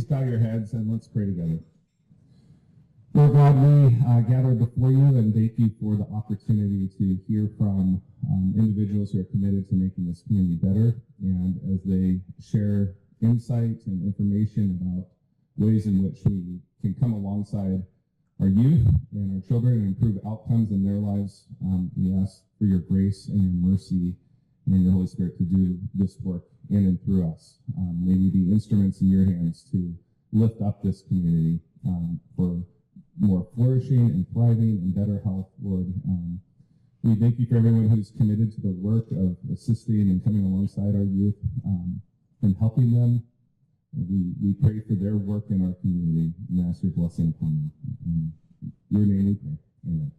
bow your heads and let's pray together. Lord God, we gather before you and thank you for the opportunity to hear from individuals who are committed to making this community better, and as they share insight and information about ways in which we can come alongside our youth and our children and improve outcomes in their lives, we ask for your grace and your mercy and your Holy Spirit to do this work in and through us. May we be instruments in your hands to lift up this community for more flourishing and thriving and better health, Lord. We thank you for everyone who's committed to the work of assisting and coming alongside our youth and helping them. We pray for their work in our community and ask your blessing upon them. In your name we pray. Amen.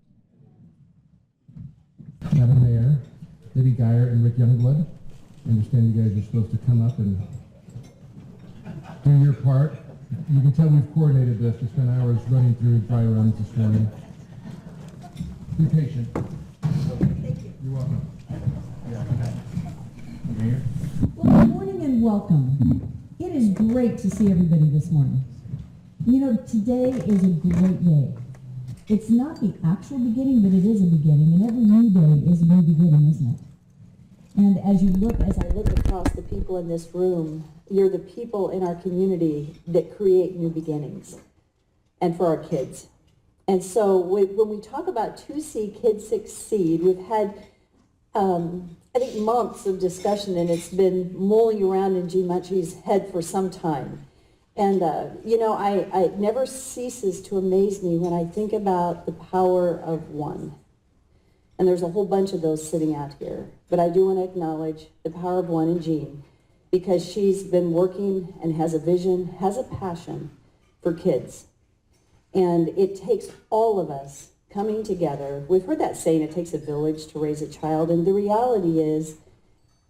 Madam Mayor, Libby Geyer and Rick Youngblood, I understand you guys are supposed to come up and do your part. You can tell we've coordinated this. We spent hours running through dry runs this morning. Be patient. Thank you. You're welcome. Mayor? Well, good morning and welcome. It is great to see everybody this morning. You know, today is a great day. It's not the actual beginning, but it is a beginning, and every new day is a new beginning, isn't it? And as I look across the people in this room, you're the people in our community that create new beginnings, and for our kids. And so when we talk about 2C Kids Succeed, we've had, I think, months of discussion, and it's been mulling around in G. Munchie's head for some time. And, you know, it never ceases to amaze me when I think about the power of one. And there's a whole bunch of those sitting out here. But I do want to acknowledge the power of one in Jean, because she's been working and has a vision, has a passion for kids. And it takes all of us coming together. We've heard that saying, it takes a village to raise a child. And the reality is,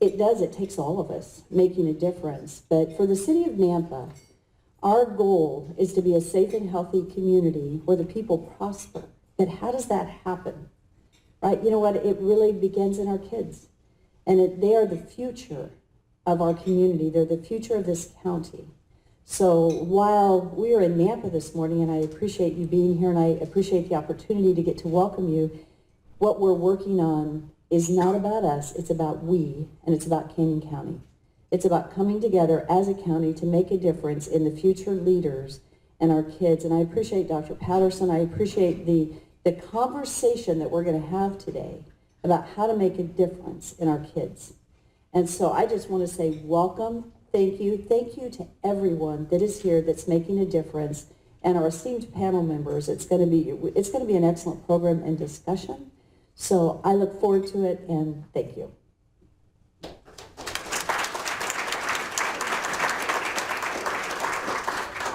it takes all of us making a difference. But for the City of Nampa, our goal is to be a safe and healthy community where the people prosper. But how does that happen? Right? You know what? It really begins in our kids. And they are the future of our community. They're the future of this county. So while we are in Nampa this morning, and I appreciate you being here, and I appreciate the opportunity to get to welcome you, what we're working on is not about us. It's about we, and it's about Canyon County. It's about coming together as a county to make a difference in the future leaders and our kids. And I appreciate Dr. Patterson. I appreciate the conversation that we're going to have today about how to make a difference in our kids. And so I just want to say welcome, thank you to everyone that is here that's making a difference, and our esteemed panel members. It's going to be an excellent program and discussion. So I look forward to it, and thank you.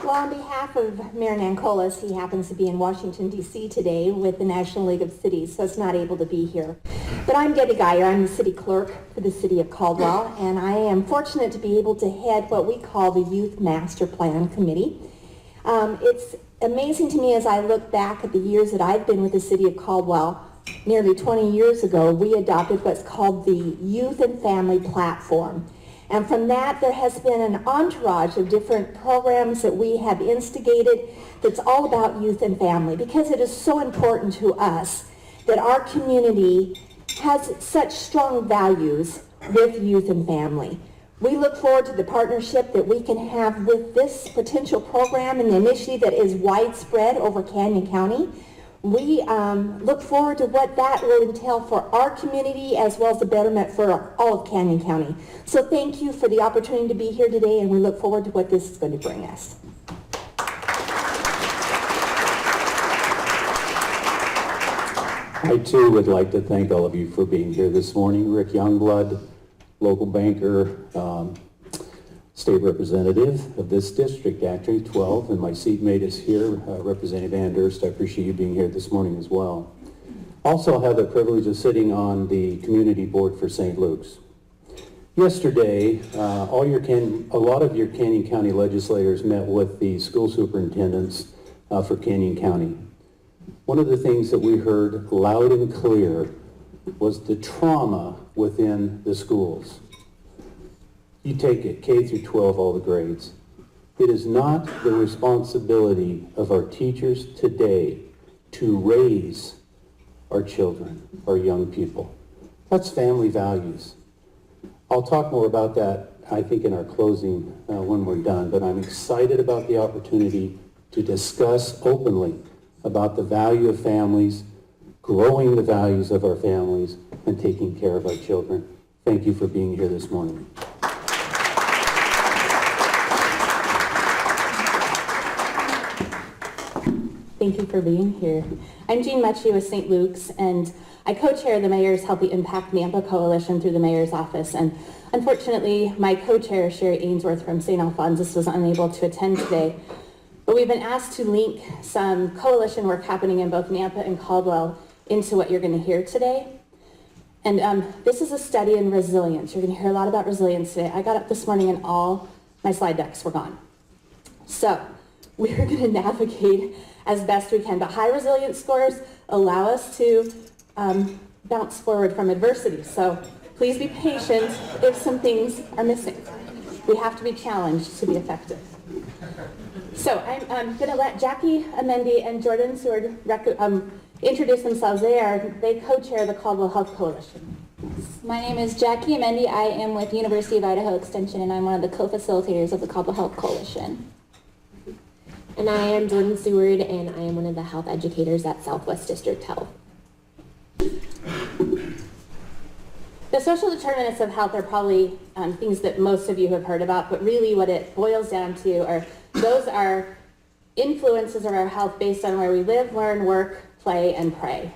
Well, on behalf of Mayor Nancolas, he happens to be in Washington, D.C. today with the National League of Cities, so is not able to be here. But I'm Debbie Geyer. I'm the city clerk for the city of Caldwell, and I am fortunate to be able to head what we call the Youth Master Plan Committee. It's amazing to me as I look back at the years that I've been with the city of Caldwell. Nearly 20 years ago, we adopted what's called the Youth and Family Platform. And from that, there has been an entourage of different programs that we have instigated that's all about youth and family, because it is so important to us that our community has such strong values with youth and family. We look forward to the partnership that we can have with this potential program and the initiative that is widespread over Canyon County. We look forward to what that will entail for our community as well as the betterment for all of Canyon County. So thank you for the opportunity to be here today, and we look forward to what this is going to bring us. I too would like to thank all of you for being here this morning. Rick Youngblood, local banker, state representative of this district, actually 12, and my seatmate is here, Representative Ann Durst. I appreciate you being here this morning as well. Also have the privilege of sitting on the community board for St. Luke's. Yesterday, a lot of your Canyon County legislators met with the school superintendents for Canyon County. One of the things that we heard loud and clear was the trauma within the schools. You take it, K through 12, all the grades. It is not the responsibility of our teachers today to raise our children, our young people. That's family values. I'll talk more about that, I think, in our closing when we're done, but I'm excited about the opportunity to discuss openly about the value of families, growing the values of our families, and taking care of our children. Thank you for being here this morning. Thank you for being here. I'm Jean Mutchie with St. Luke's, and I co-chair the Mayor's Healthy Impact Nampa Coalition through the Mayor's Office. And unfortunately, my co-chair, Sherry Ainsworth from St. Alphonsus, was unable to attend today. But we've been asked to link some coalition work happening in both Nampa and Caldwell into what you're going to hear today. And this is a study in resilience. You're going to hear a lot about resilience today. I got up this morning and all my slide decks were gone. So we're going to navigate as best we can. But high resilience scores allow us to bounce forward from adversity. So please be patient if some things are missing. We have to be challenged to be effective. So I'm going to let Jackie Amendi and Jordan Seward introduce themselves. They co-chair the Caldwell Health Coalition. My name is Jackie Amendi. I am with University of Idaho Extension, and I'm one of the co-facilitators of the Caldwell Health Coalition. And I am Jordan Seward, and I am one of the health educators at Southwest District Health. The social determinants of health are probably things that most of you have heard about, but really what it boils down to are those are influences of our health based on where we live, learn, work, play, and pray.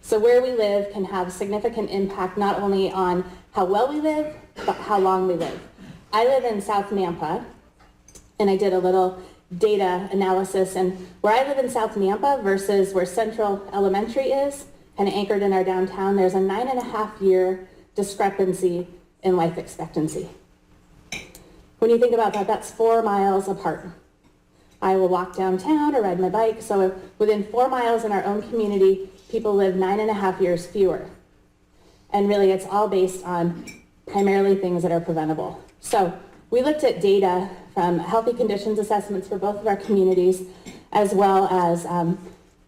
So where we live can have significant impact not only on how well we live, but how long we live. I live in South Nampa, and I did a little data analysis, and where I live in South Nampa versus where Central Elementary is, kind of anchored in our downtown, there's a 9.5-year discrepancy in life expectancy. When you think about that, that's 4 miles apart. I will walk downtown or ride my bike, so within 4 miles in our own community, people live 9.5 years fewer. And really, it's all based on primarily things that are preventable. So we looked at data from healthy conditions assessments for both of our communities, as well as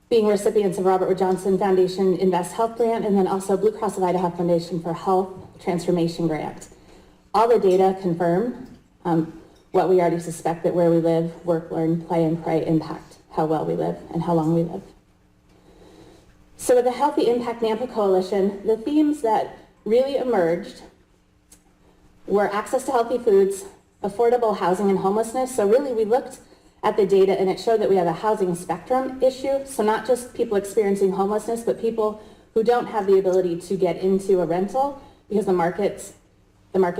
being recipients of Robert Wood Johnson Foundation Invest Health Grant, and then also Blue Cross of Idaho Foundation for Health Transformation Grant. All the data confirm what we already suspect, that where we live, work, learn, play, and pray impact how well we live and how long we live. So with the Healthy Impact Nampa Coalition, the themes that really emerged were access to healthy foods, affordable housing, and homelessness. So really we looked at the data and it showed that we have a housing spectrum issue. So not just people experiencing homelessness, but people who don't have the ability to get into a rental because the market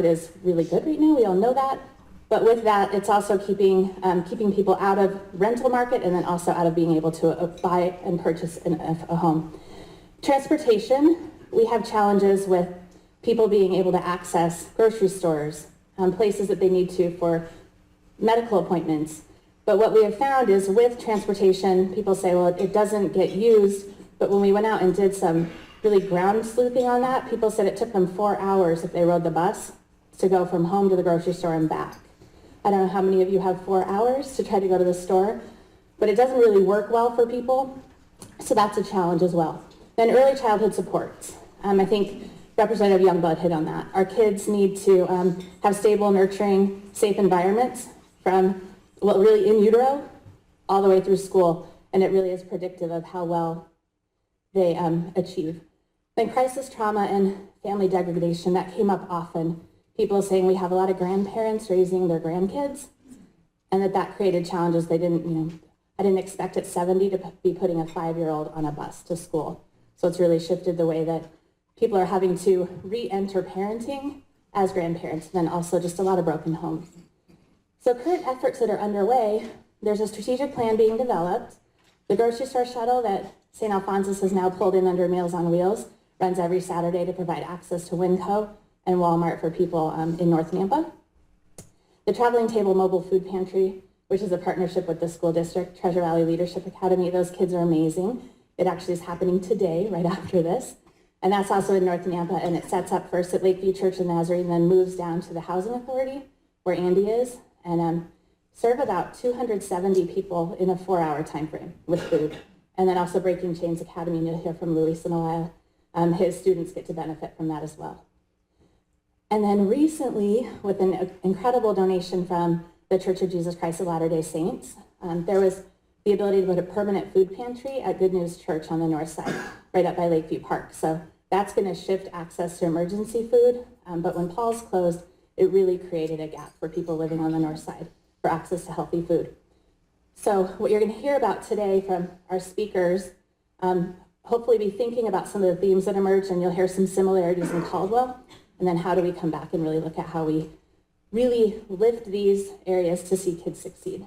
is really good right now. We all know that. But with that, it's also keeping people out of rental market and then also out of being able to buy and purchase a home. Transportation, we have challenges with people being able to access grocery stores, places that they need to for medical appointments. But what we have found is with transportation, people say, well, it doesn't get used. But when we went out and did some really ground sleuthing on that, people said it took them 4 hours if they rode the bus to go from home to the grocery store and back. I don't know how many of you have 4 hours to try to go to the store, but it doesn't really work well for people. So that's a challenge as well. Then early childhood supports. I think Representative Youngblood hit on that. Our kids need to have stable, nurturing, safe environments from, well, really in utero all the way through school, and it really is predictive of how well they achieve. Then crisis trauma and family degradation, that came up often. People saying we have a lot of grandparents raising their grandkids, and that created challenges. They didn't, I didn't expect at 70 to be putting a 5-year-old on a bus to school. So it's really shifted the way that people are having to re-enter parenting as grandparents, and then also just a lot of broken homes. So current efforts that are underway, there's a strategic plan being developed. The grocery store shuttle that St. Alphonsus has now pulled in under Meals on Wheels runs every Saturday to provide access to Winco and Walmart for people in North Nampa. The Traveling Table Mobile Food Pantry, which is a partnership with the school district, Treasure Valley Leadership Academy. Those kids are amazing. It actually is happening today, right after this. And that's also in North Nampa, and it sets up first at Lakeview Church and Nazarene, and then moves down to the Housing Authority, where Andy is. And serve about 270 people in a 4-hour time frame with food. And then also Breaking Chains Academy, and you'll hear from Luis in a while. His students get to benefit from that as well. And then recently, with an incredible donation from the Church of Jesus Christ of Latter-day Saints, there was the ability to put a permanent food pantry at Good News Church on the north side, right up by Lakeview Park. So that's going to shift access to emergency food. But when Paul's closed, it really created a gap for people living on the north side for access to healthy food. So what you're going to hear about today from our speakers, hopefully be thinking about some of the themes that emerged, and you'll hear some similarities in Caldwell. And then how do we come back and really look at how we really lift these areas to see kids succeed.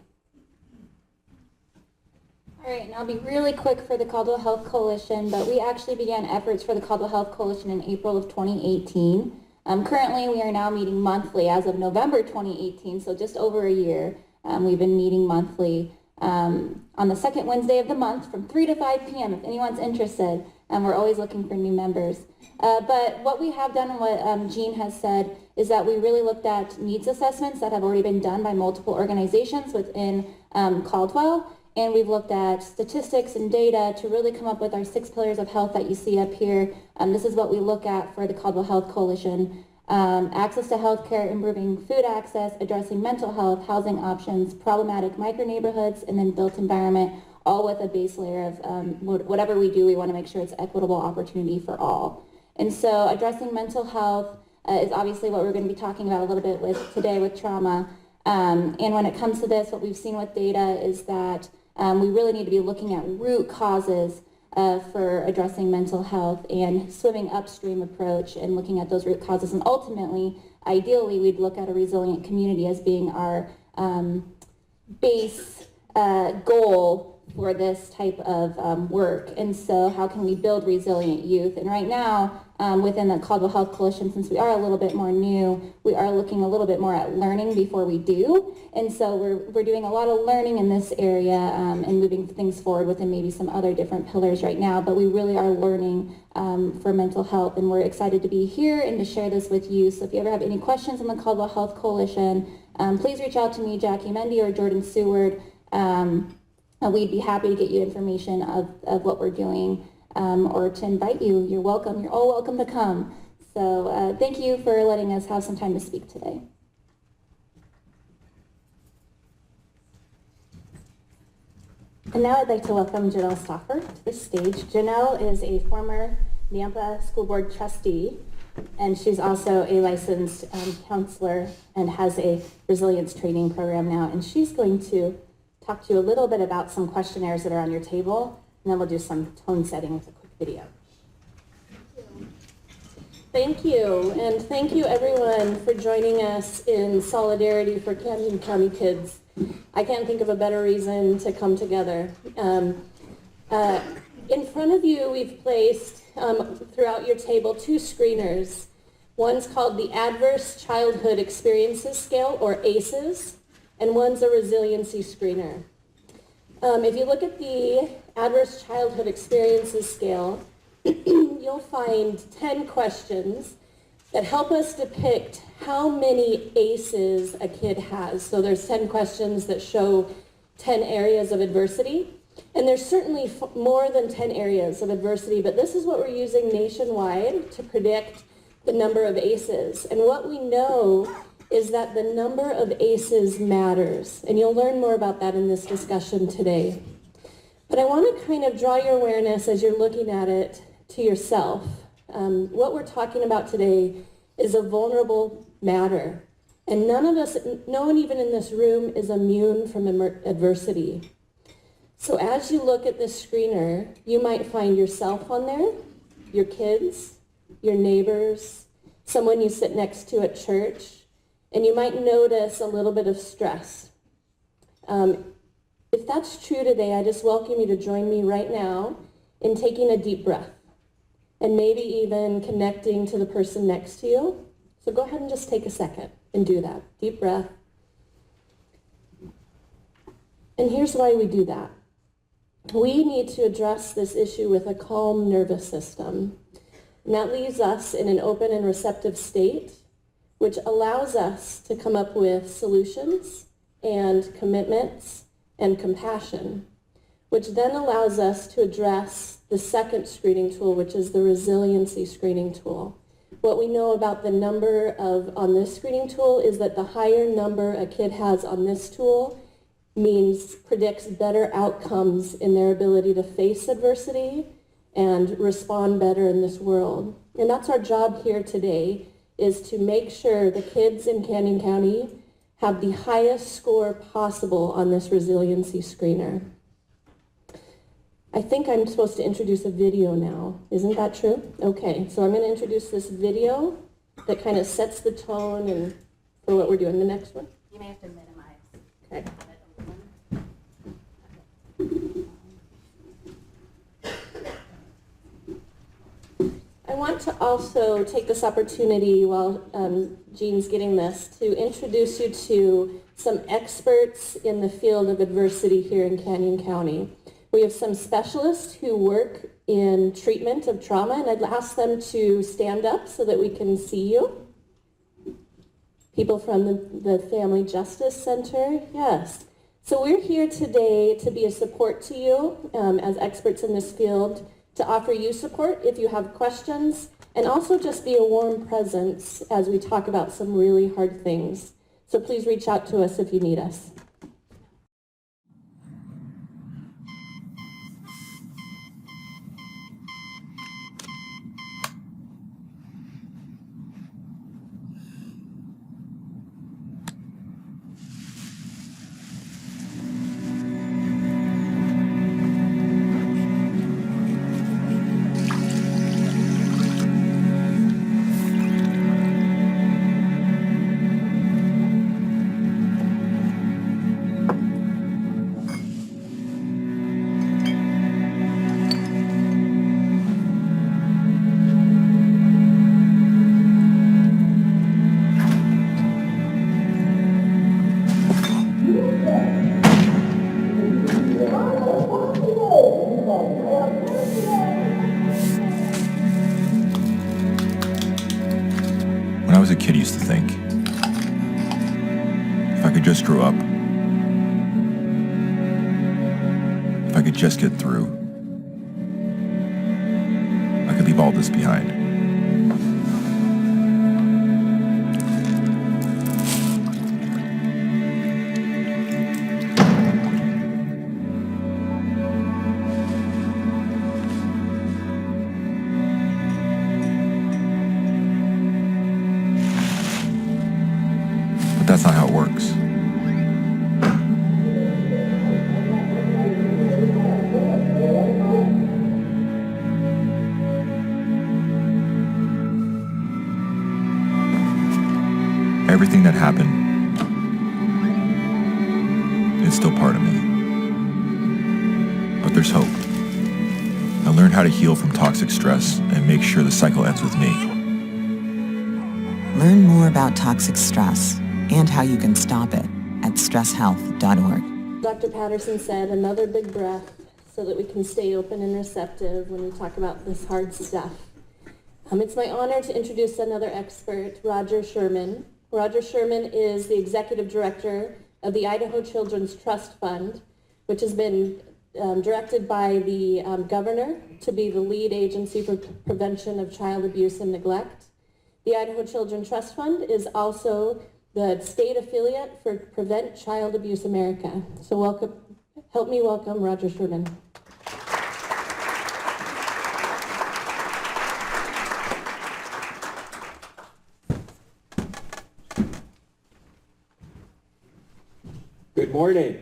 All right, and I'll be really quick for the Caldwell Health Coalition, but we actually began efforts for the Caldwell Health Coalition in April of 2018. Currently, we are now meeting monthly as of November 2018, so just over a year. We've been meeting monthly on the second Wednesday of the month from 3 to 5 p.m. if anyone's interested. We're always looking for new members. But what we have done and what Jean has said is that we really looked at needs assessments that have already been done by multiple organizations within Caldwell. And we've looked at statistics and data to really come up with our 6 pillars of health that you see up here. This is what we look at for the Caldwell Health Coalition. Access to health care, improving food access, addressing mental health, housing options, problematic micro-neighborhoods, and then built environment, all with a base layer of whatever we do, we want to make sure it's equitable opportunity for all. And so addressing mental health is obviously what we're going to be talking about a little bit with today with trauma. And when it comes to this, what we've seen with data is that we really need to be looking at root causes for addressing mental health and swimming upstream approach and looking at those root causes. And ultimately, ideally, we'd look at a resilient community as being our base goal for this type of work. And so how can we build resilient youth? And right now, within the Caldwell Health Coalition, since we are a little bit more new, we are looking a little bit more at learning before we do. And so we're doing a lot of learning in this area and moving things forward within maybe some other different pillars right now. But we really are learning for mental health, and we're excited to be here and to share this with you. So if you ever have any questions on the Caldwell Health Coalition, please reach out to me, Jackie Mendy, or Jordan Seward. We'd be happy to get you information of what we're doing or to invite you. You're welcome. You're all welcome to come. So thank you for letting us have some time to speak today. And now I'd like to welcome Janelle Stoffer to the stage. Janelle is a former Nampa School Board trustee, and she's also a licensed counselor and has a resilience training program now. And she's going to talk to you a little bit about some questionnaires that are on your table, and then we'll do some tone setting with a quick video. Thank you, and thank you everyone for joining us in solidarity for Camden County kids. I can't think of a better reason to come together. In front of you, we've placed throughout your table 2 screeners. One's called the Adverse Childhood Experiences Scale, or ACEs, and one's a resiliency screener. If you look at the Adverse Childhood Experiences Scale, you'll find 10 questions that help us depict how many ACEs a kid has. So there's 10 questions that show 10 areas of adversity. And there's certainly more than 10 areas of adversity, but this is what we're using nationwide to predict the number of ACEs. And what we know is that the number of ACEs matters. And you'll learn more about that in this discussion today. But I want to kind of draw your awareness as you're looking at it to yourself. What we're talking about today is a vulnerable matter. And none of us, no one even in this room is immune from adversity. So as you look at this screener, you might find yourself on there, your kids, your neighbors, someone you sit next to at church, and you might notice a little bit of stress. If that's true today, I just welcome you to join me right now in taking a deep breath and maybe even connecting to the person next to you. So go ahead and just take a second and do that. Deep breath. And here's why we do that. We need to address this issue with a calm nervous system. And that leaves us in an open and receptive state, which allows us to come up with solutions and commitments and compassion, which then allows us to address the second screening tool, which is the resiliency screening tool. What we know about the number on this screening tool is that the higher number a kid has on this tool predicts better outcomes in their ability to face adversity and respond better in this world. And that's our job here today, is to make sure the kids in Canyon County have the highest score possible on this resiliency screener. I think I'm supposed to introduce a video now. Isn't that true? Okay, so I'm going to introduce this video that kind of sets the tone and for what we're doing. The next one. You may have to minimize. Okay. I want to also take this opportunity while Jean's getting this to introduce you to some experts in the field of adversity here in Canyon County. We have some specialists who work in treatment of trauma, and I'd ask them to stand up so that we can see you. People from the Family Justice Center, yes. So we're here today to be a support to you as experts in this field, to offer you support if you have questions, and also just be a warm presence as we talk about some really hard things. So please reach out to us if you need us. When I was a kid, I used to think, if I could just grow up, if I could just get through, I could leave all this behind. But that's not how it works. Everything that happened is still part of me. But there's hope. I learned how to heal from toxic stress and make sure the cycle ends with me. Learn more about toxic stress and how you can stop it at stresshealth.org. Dr. Patterson said, another big breath so that we can stay open and receptive when we talk about this hard stuff. It's my honor to introduce another expert, Roger Sherman. Roger Sherman is the executive director of the Idaho Children's Trust Fund, which has been directed by the governor to be the lead agency for prevention of child abuse and neglect. The Idaho Children's Trust Fund is also the state affiliate for Prevent Child Abuse America. So help me welcome Roger Sherman. Good morning.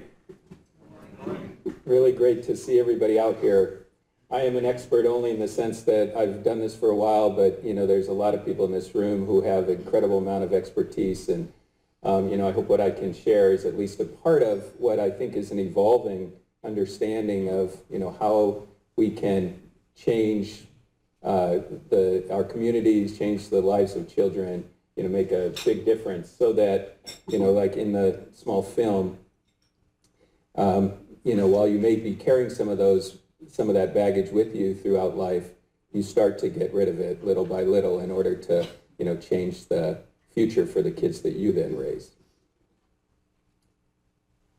Really great to see everybody out here. I am an expert only in the sense that I've done this for a while, but there's a lot of people in this room who have an incredible amount of expertise, and I hope what I can share is at least a part of what I think is an evolving understanding of how we can change our communities, change the lives of children, make a big difference, so that like in the small film, while you may be carrying some of that baggage with you throughout life, you start to get rid of it little by little in order to, change the future for the kids that you then raise.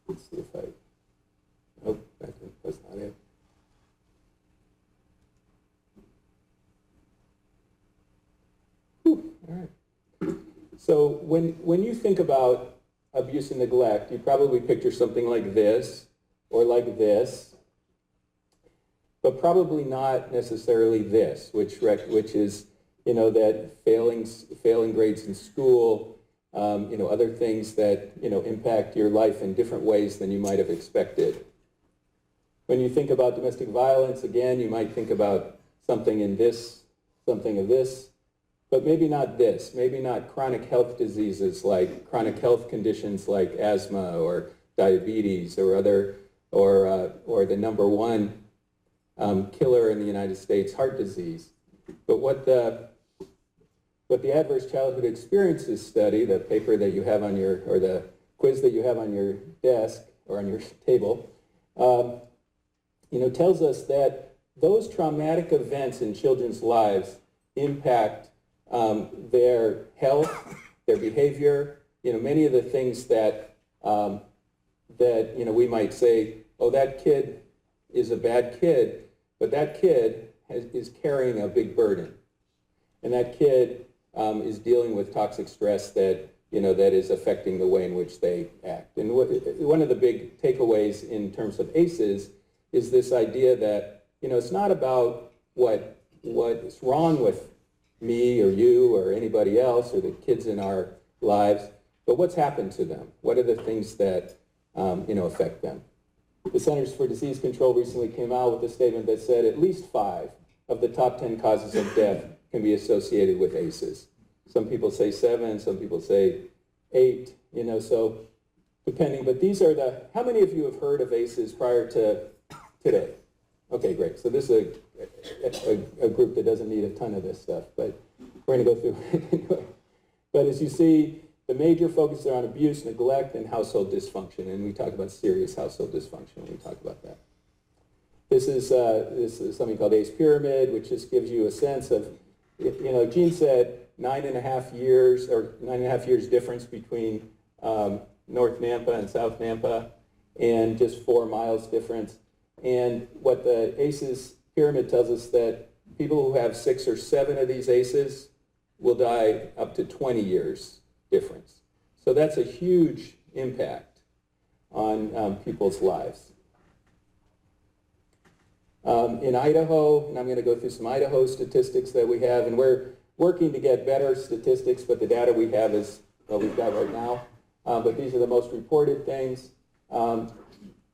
let's see if I, oh, that's not it. Whew, all right. So when you think about abuse and neglect, you probably picture something like this or like this, but probably not necessarily this, which is, that failing grades in school, other things that, impact your life in different ways than you might have expected. When you think about domestic violence, again, you might think about something in this, something of this, but maybe not this, maybe not chronic health diseases like chronic health conditions like asthma or diabetes or or the number one killer in the United States, heart disease. But what the Adverse Childhood Experiences Study, the paper that you have on your, or the quiz that you have on your desk or on your table, tells us that those traumatic events in children's lives impact their health, their behavior, many of the things that we might say, oh, that kid is a bad kid, but that kid is carrying a big burden. And that kid is dealing with toxic stress that is affecting the way in which they act. And one of the big takeaways in terms of ACEs is this idea that, it's not about what's wrong with me or you or anybody else or the kids in our lives, but what's happened to them? What are the things that, affect them? The Centers for Disease Control recently came out with a statement that said at least 5 of the top 10 causes of death can be associated with ACEs. Some people say 7, some people say 8, so depending. But these are how many of you have heard of ACEs prior to today? Okay, great. So this is a group that doesn't need a ton of this stuff, but we're going to go through it anyway. But as you see, the major focus are on abuse, neglect, and household dysfunction, and we talk about serious household dysfunction when we talk about that. This is something called ACE pyramid, which just gives you a sense of, Gene said 9.5 years or 9.5 years difference between North Nampa and South Nampa, and just 4 miles difference. And what the ACEs pyramid tells us that people who have 6 or 7 of these ACEs will die up to 20 years difference. So that's a huge impact on people's lives. In Idaho, and I'm going to go through some Idaho statistics that we have, and we're working to get better statistics, but the data we have is what we've got right now. But these are the most reported things.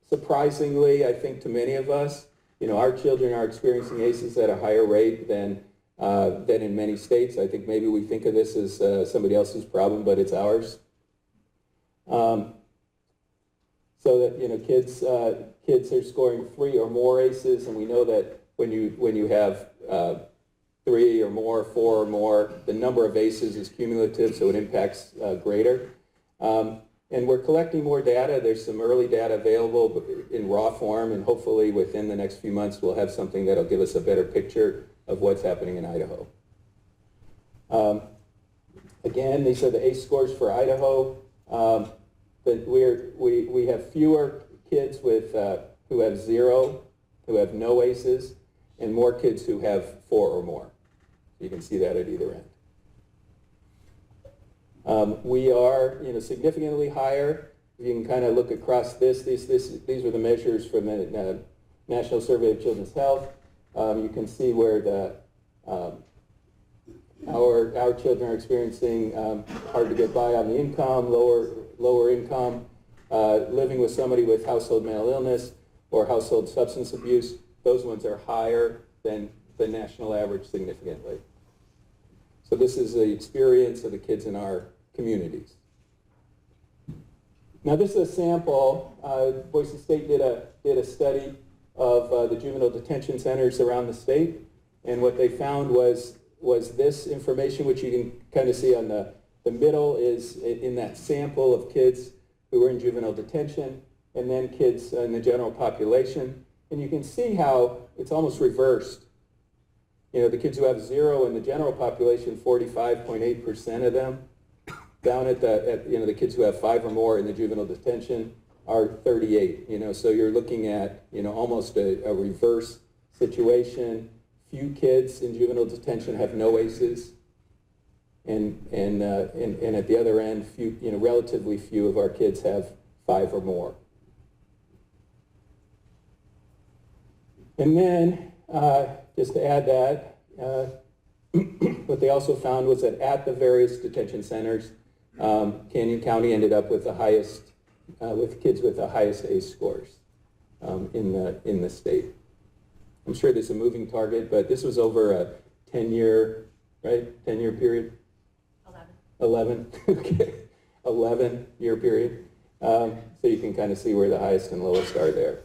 Surprisingly, I think to many of us, our children are experiencing ACEs at a higher rate than in many states. I think maybe we think of this as somebody else's problem, but it's ours. So that kids are scoring 3 or more ACEs, and we know that when you have 3 or more, 4 or more, the number of ACEs is cumulative, so it impacts greater. And we're collecting more data. There's some early data available in raw form, and hopefully within the next few months we'll have something that'll give us a better picture of what's happening in Idaho. Again, these are the ACE scores for Idaho. But we have fewer kids with who have 0, who have no ACEs, and more kids who have 4 or more. You can see that at either end. We are, significantly higher. You can kind of look across this. These are the measures from the National Survey of Children's Health. You can see where our children are experiencing hard to get by on the income, lower income, living with somebody with household mental illness or household substance abuse. Those ones are higher than the national average significantly. So this is the experience of the kids in our communities. Now this is a sample. Boise State did a study of the juvenile detention centers around the state, and what they found was this information, which you can kind of see on the middle is in that sample of kids who were in juvenile detention, and then kids in the general population. And you can see how it's almost reversed. The kids who have 0 in the general population, 45.8% of them. Down at the kids who have 5 or more in the juvenile detention, are 38. So you're looking at, almost a reverse situation. Few kids in juvenile detention have no ACEs. And at the other end, relatively few of our kids have 5 or more. And then, just to add that, what they also found was that at the various detention centers, Canyon County ended up with the highest, with kids with the highest ACE scores in the state. I'm sure this is a moving target, but this was over a 10-year, right? 10-year period? 11, okay. 11-year period. So you can kind of see where the highest and lowest are there.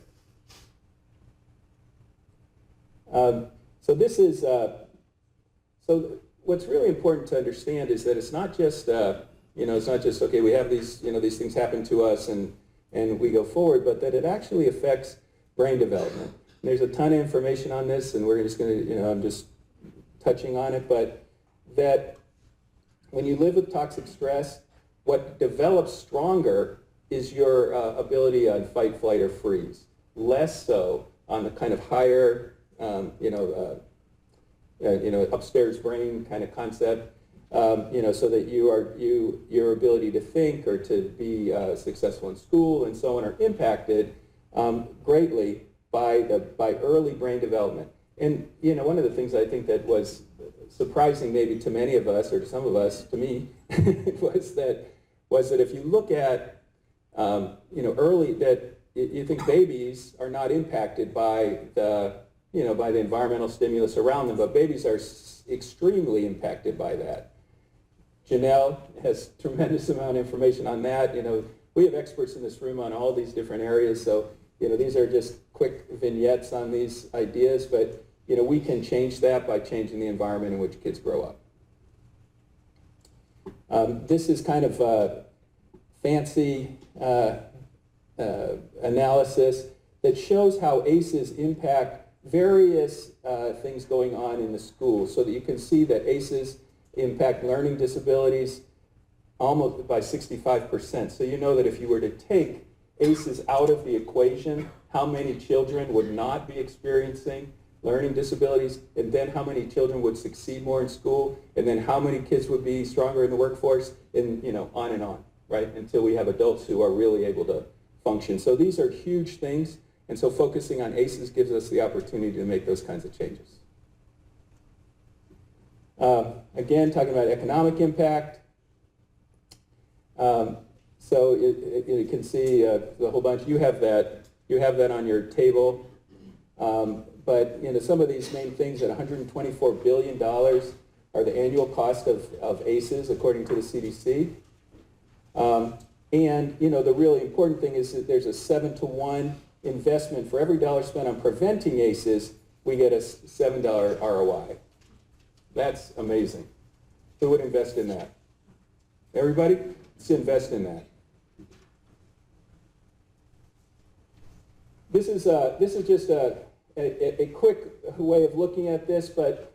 So this is, so what's really important to understand is that it's not just, it's not just, okay, we have these, these things happen to us and we go forward, but that it actually affects brain development. And there's a ton of information on this, and we're just going to, I'm just touching on it, but that when you live with toxic stress, what develops stronger is your ability on fight, flight, or freeze. Less so on the kind of higher, upstairs brain kind of concept, so that your ability to think or to be successful in school and so on are impacted greatly by early brain development. And one of the things I think that was surprising maybe to many of us, or to some of us, to me, was that if you look at early, that you think babies are not impacted by the by the environmental stimulus around them, but babies are extremely impacted by that. Janelle has tremendous amount of information on that. We have experts in this room on all these different areas, so these are just quick vignettes on these ideas, but we can change that by changing the environment in which kids grow up. This is kind of a fancy analysis that shows how ACEs impact various things going on in the school, so that you can see that ACEs impact learning disabilities almost by 65%. So you know that if you were to take ACEs out of the equation, how many children would not be experiencing learning disabilities, and then how many children would succeed more in school, and then how many kids would be stronger in the workforce, and on and on, right? Until we have adults who are really able to function. So these are huge things, and so focusing on ACEs gives us the opportunity to make those kinds of changes. Again, talking about economic impact. So you can see the whole bunch. You have that on your table. But some of these main things, at $124 billion are the annual cost of ACEs, according to the CDC. And the really important thing is that there's a 7-to-1 investment. For every dollar spent on preventing ACEs, we get a $7 ROI. That's amazing. Who would invest in that? Everybody? Let's invest in that. This is just a quick way of looking at this, but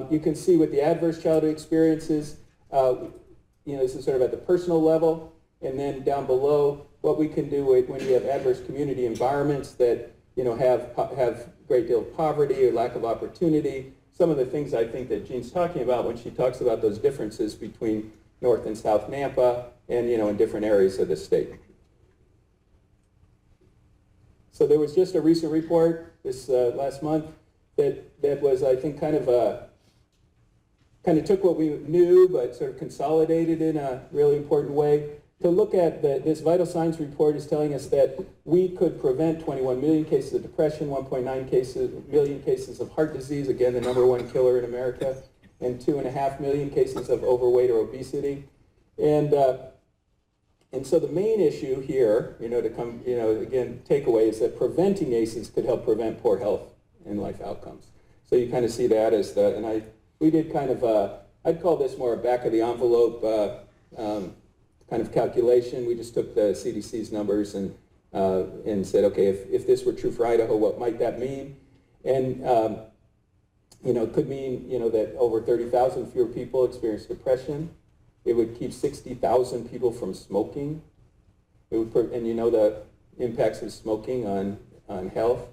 you can see with the adverse childhood experiences, this is sort of at the personal level, and then down below, what we can do when you have adverse community environments that have great deal of poverty or lack of opportunity. Some of the things I think that Jean's talking about when she talks about those differences between North and South Nampa and in different areas of the state. So there was just a recent report this last month that was, I think, kind of took what we knew but sort of consolidated in a really important way to look at this vital signs report is telling us that we could prevent 21 million cases of depression, 1.9 million cases of heart disease, again, the number1 killer in America, and 2.5 million cases of overweight or obesity. And so the main issue here, again, takeaway is that preventing ACEs could help prevent poor health and life outcomes. So you kind of see that as we did kind of, I'd call this more a back of the envelope kind of calculation. We just took the CDC's numbers and said, okay, if this were true for Idaho, what might that mean? And it could mean that over 30,000 fewer people experience depression. It would keep 60,000 people from smoking. It would, and impacts of smoking on health,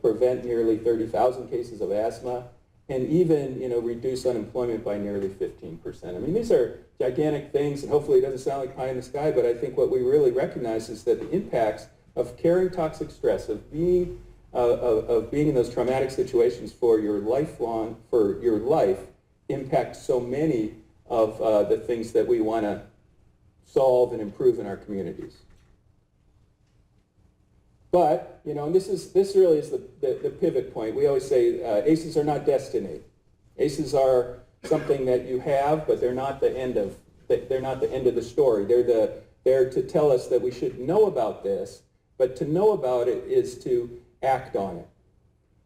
prevent nearly 30,000 cases of asthma, and even, reduce unemployment by nearly 15%. I mean, these are gigantic things, and hopefully it doesn't sound like pie in the sky, but I think what we really recognize is that the impacts of carrying toxic stress, of being in those traumatic situations for your life, impact so many of the things that we want to solve and improve in our communities. But, and this really is the pivot point. We always say ACEs are not destiny. ACEs are something that you have, but they're not the end of the story. They're there to tell us that we should know about this, but to know about it is to act on it.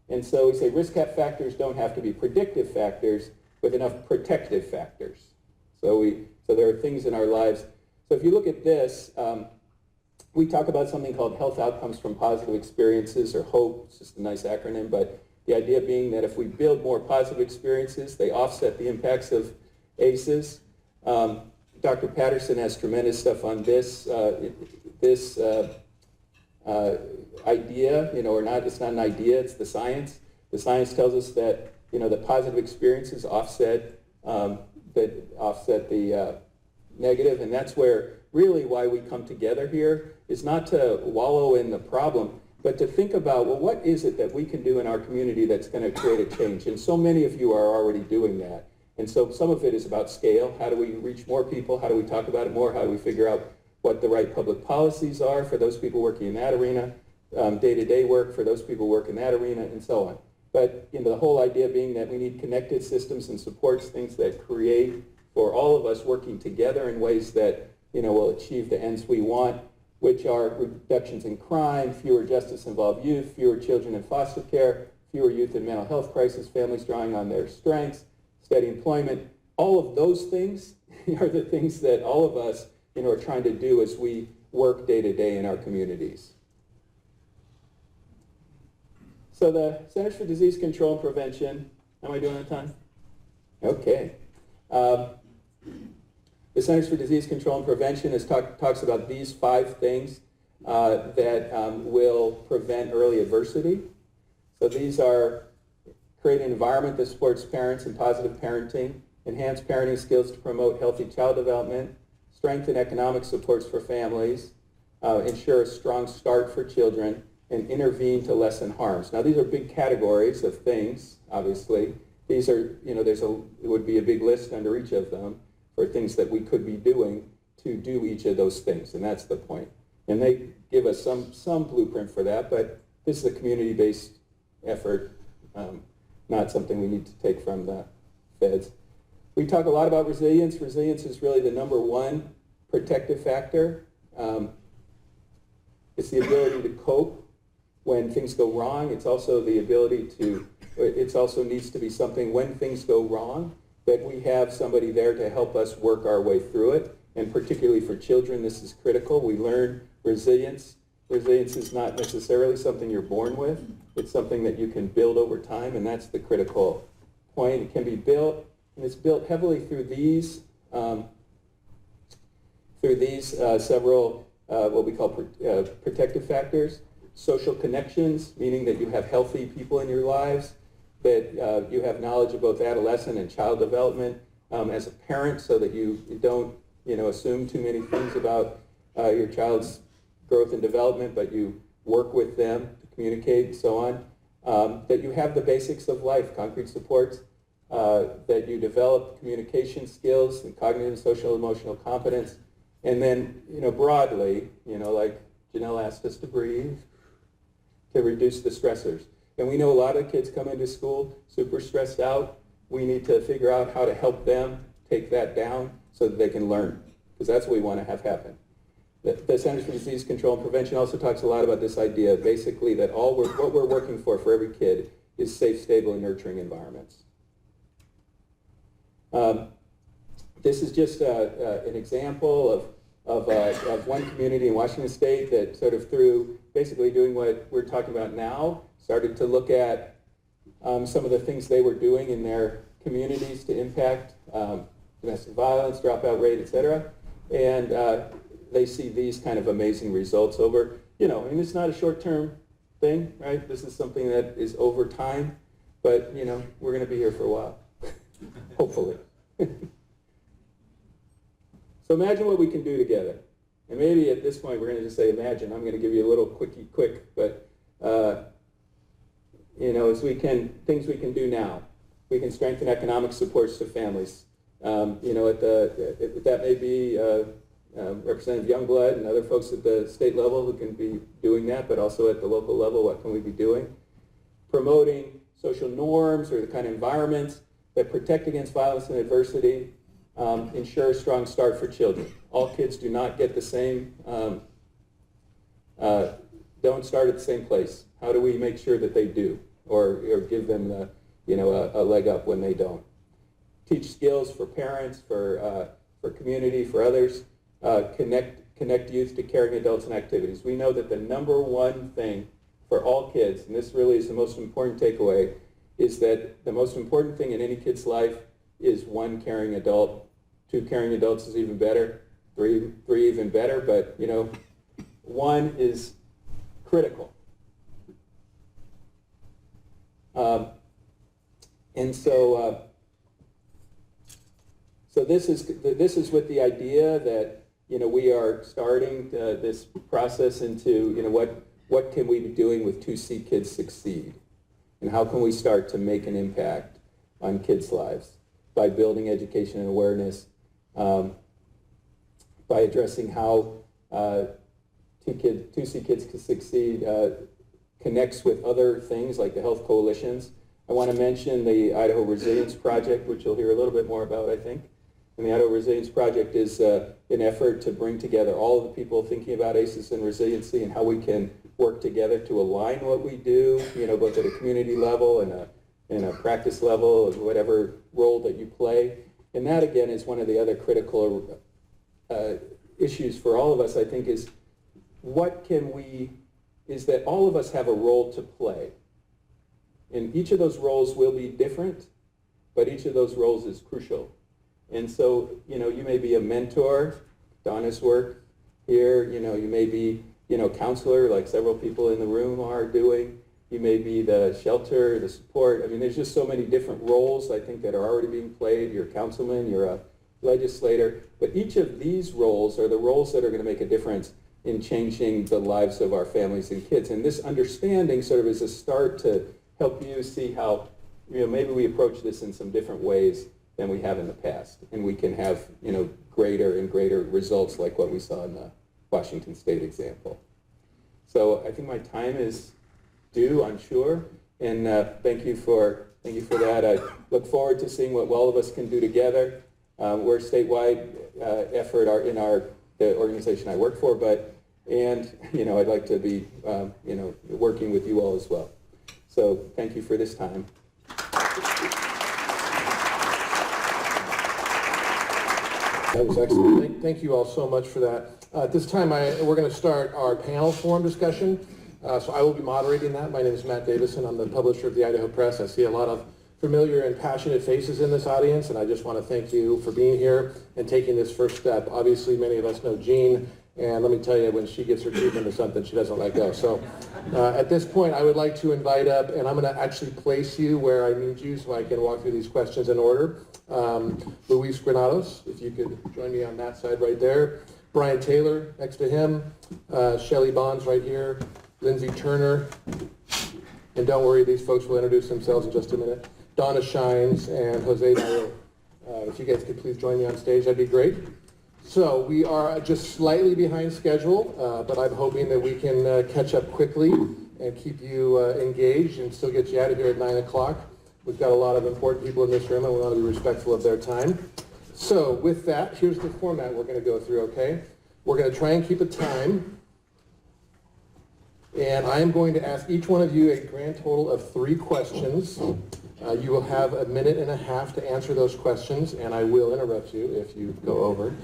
And so we say risk factors don't have to be predictive factors, with enough protective factors. So there are things in our lives. So if you look at this, we talk about something called health outcomes from positive experiences, or HOPE. It's just a nice acronym, but the idea being that if we build more positive experiences, they offset the impacts of ACEs. Dr. Patterson has tremendous stuff on this idea, or not. It's not an idea. It's the science. The science tells us that the positive experiences offset the negative, and that's where really why we come together here is not to wallow in the problem, but to think about, well, what is it that we can do in our community that's going to create a change? And so many of you are already doing that. And so some of it is about scale. How do we reach more people? How do we talk about it more? How do we figure out what the right public policies are for those people working in that arena, day-to-day work for those people working in that arena, and so on. But the whole idea being that we need connected systems and supports, things that create for all of us working together in ways that will achieve the ends we want, which are reductions in crime, fewer justice-involved youth, fewer children in foster care, fewer youth in mental health crisis, families drawing on their strengths, steady employment. All of those things are the things that all of us are trying to do as we work day to day in our communities. So the Centers for Disease Control and Prevention, how am I doing on time? Okay. The Centers for Disease Control and Prevention talks about these 5 things that will prevent early adversity. So these are create an environment that supports parents and positive parenting, enhance parenting skills to promote healthy child development, strengthen economic supports for families, ensure a strong start for children, and intervene to lessen harms. Now these are big categories of things, obviously. These are, it would be a big list under each of them for things that we could be doing to do each of those things, and that's the point. And they give us some blueprint for that, but this is a community-based effort, not something we need to take from the feds. We talk a lot about resilience. Resilience is really the number one protective factor. It's the ability to cope when things go wrong. It's also the ability to, it also needs to be something when things go wrong, that we have somebody there to help us work our way through it. And particularly for children, this is critical. We learn resilience. Resilience is not necessarily something you're born with. It's something that you can build over time, and that's the critical point. It can be built, and it's built heavily through these several what we call protective factors. Social connections, meaning that you have healthy people in your lives, that you have knowledge of both adolescent and child development as a parent, so that you don't assume too many things about your child's growth and development, but you work with them to communicate and so on. That you have the basics of life, concrete supports, that you develop communication skills and cognitive, social, emotional competence, and then broadly, like Janelle asked us to breathe, to reduce the stressors. And we know a lot of kids come into school super stressed out. We need to figure out how to help them take that down so that they can learn, because that's what we want to have happen. The Centers for Disease Control and Prevention also talks a lot about this idea, basically, that what we're working for every kid is safe, stable, and nurturing environments. This is just an example of one community in Washington State that sort of through basically doing what we're talking about now, started to look at some of the things they were doing in their communities to impact domestic violence, dropout rate, et cetera. And they see these kind of amazing results over you know, I mean, it's not a short-term thing, right? This is something that is over time, but, you know, we're going to be here for a while, hopefully. So imagine what we can do together. And maybe at this point, we're going to just say imagine. I'm going to give you a little quick, but, you know, things we can do now. We can strengthen economic supports to families. You know, that may be Representative Youngblood and other folks at the state level who can be doing that, but also at the local level, what can we be doing? Promoting social norms or the kind of environments that protect against violence and adversity, ensure a strong start for children. All kids do not get the same, don't start at the same place. How do we make sure that they do, or give them the, you know, a leg up when they don't? Teach skills for parents, for community, for others. Connect youth to caring adults and activities. We know that the number one thing for all kids, and this really is the most important takeaway, is that the most important thing in any kid's life is one caring adult. 2 caring adults is even better. 3 even better, but, you know, 1 is critical. And so, so this is with the idea that, you know, we are starting this process into, you know, what can we be doing with 2C Kids Succeed? And how can we start to make an impact on kids' lives by building education and awareness, by addressing how 2C Kids Can Succeed connects with other things like the health coalitions. I want to mention the Idaho Resilience Project, which you'll hear a little bit more about, I think. And the Idaho Resilience Project is an effort to bring together all of the people thinking about ACEs and resiliency and how we can work together to align what we do, you know, both at a community level and a practice level, whatever role that you play. And that, again, is one of the other critical issues for all of us, I think, is that all of us have a role to play. And each of those roles will be different, but each of those roles is crucial. And so, you know, you may be a mentor, Donna's work here, you know, you may be, you know, counselor, like several people in the room are doing. You may be the shelter, the support. I mean, there's just so many different roles, I think, that are already being played. You're a councilman, you're a legislator. But each of these roles are the roles that are going to make a difference in changing the lives of our families and kids. And this understanding sort of is a start to help you see how, you know, maybe we approach this in some different ways than we have in the past. And we can have, you know, greater and greater results like what we saw in the Washington State example. So I think my time is due, I'm sure. And thank you for that. I look forward to seeing what all of us can do together. We're a statewide effort in the organization I work for, and you know, I'd like to be you know, working with you all as well. So thank you for this time. That was excellent. Thank you all so much for that. At this time, we're going to start our panel forum discussion. So I will be moderating that. My name is Matt Davison. I'm the publisher of the Idaho Press. I see a lot of familiar and passionate faces in this audience, and I just want to thank you for being here and taking this first step. Obviously, many of us know Jean, and let me tell you, when she gets her teeth into something, she doesn't let go. So at this point, I would like to invite up, and I'm going to actually place you where I need you so I can walk through these questions in order. Luis Granados, if you could join me on that side right there. Brian Taylor next to him. Shelley Bonds right here. Lindsay Turner. And don't worry, these folks will introduce themselves in just a minute. Donna Shines and Jose Dayo. If you guys could please join me on stage, that'd be great. So we are just slightly behind schedule, but I'm hoping that we can catch up quickly and keep you engaged and still get you out of here at 9 o'clock. We've got a lot of important people in this room, and we want to be respectful of their time. So with that, here's the format we're going to go through, okay? We're going to try and keep a time. And I am going to ask each one of you a grand total of 3 questions. You will have a minute and a half to answer those questions, and I will interrupt you if you go over,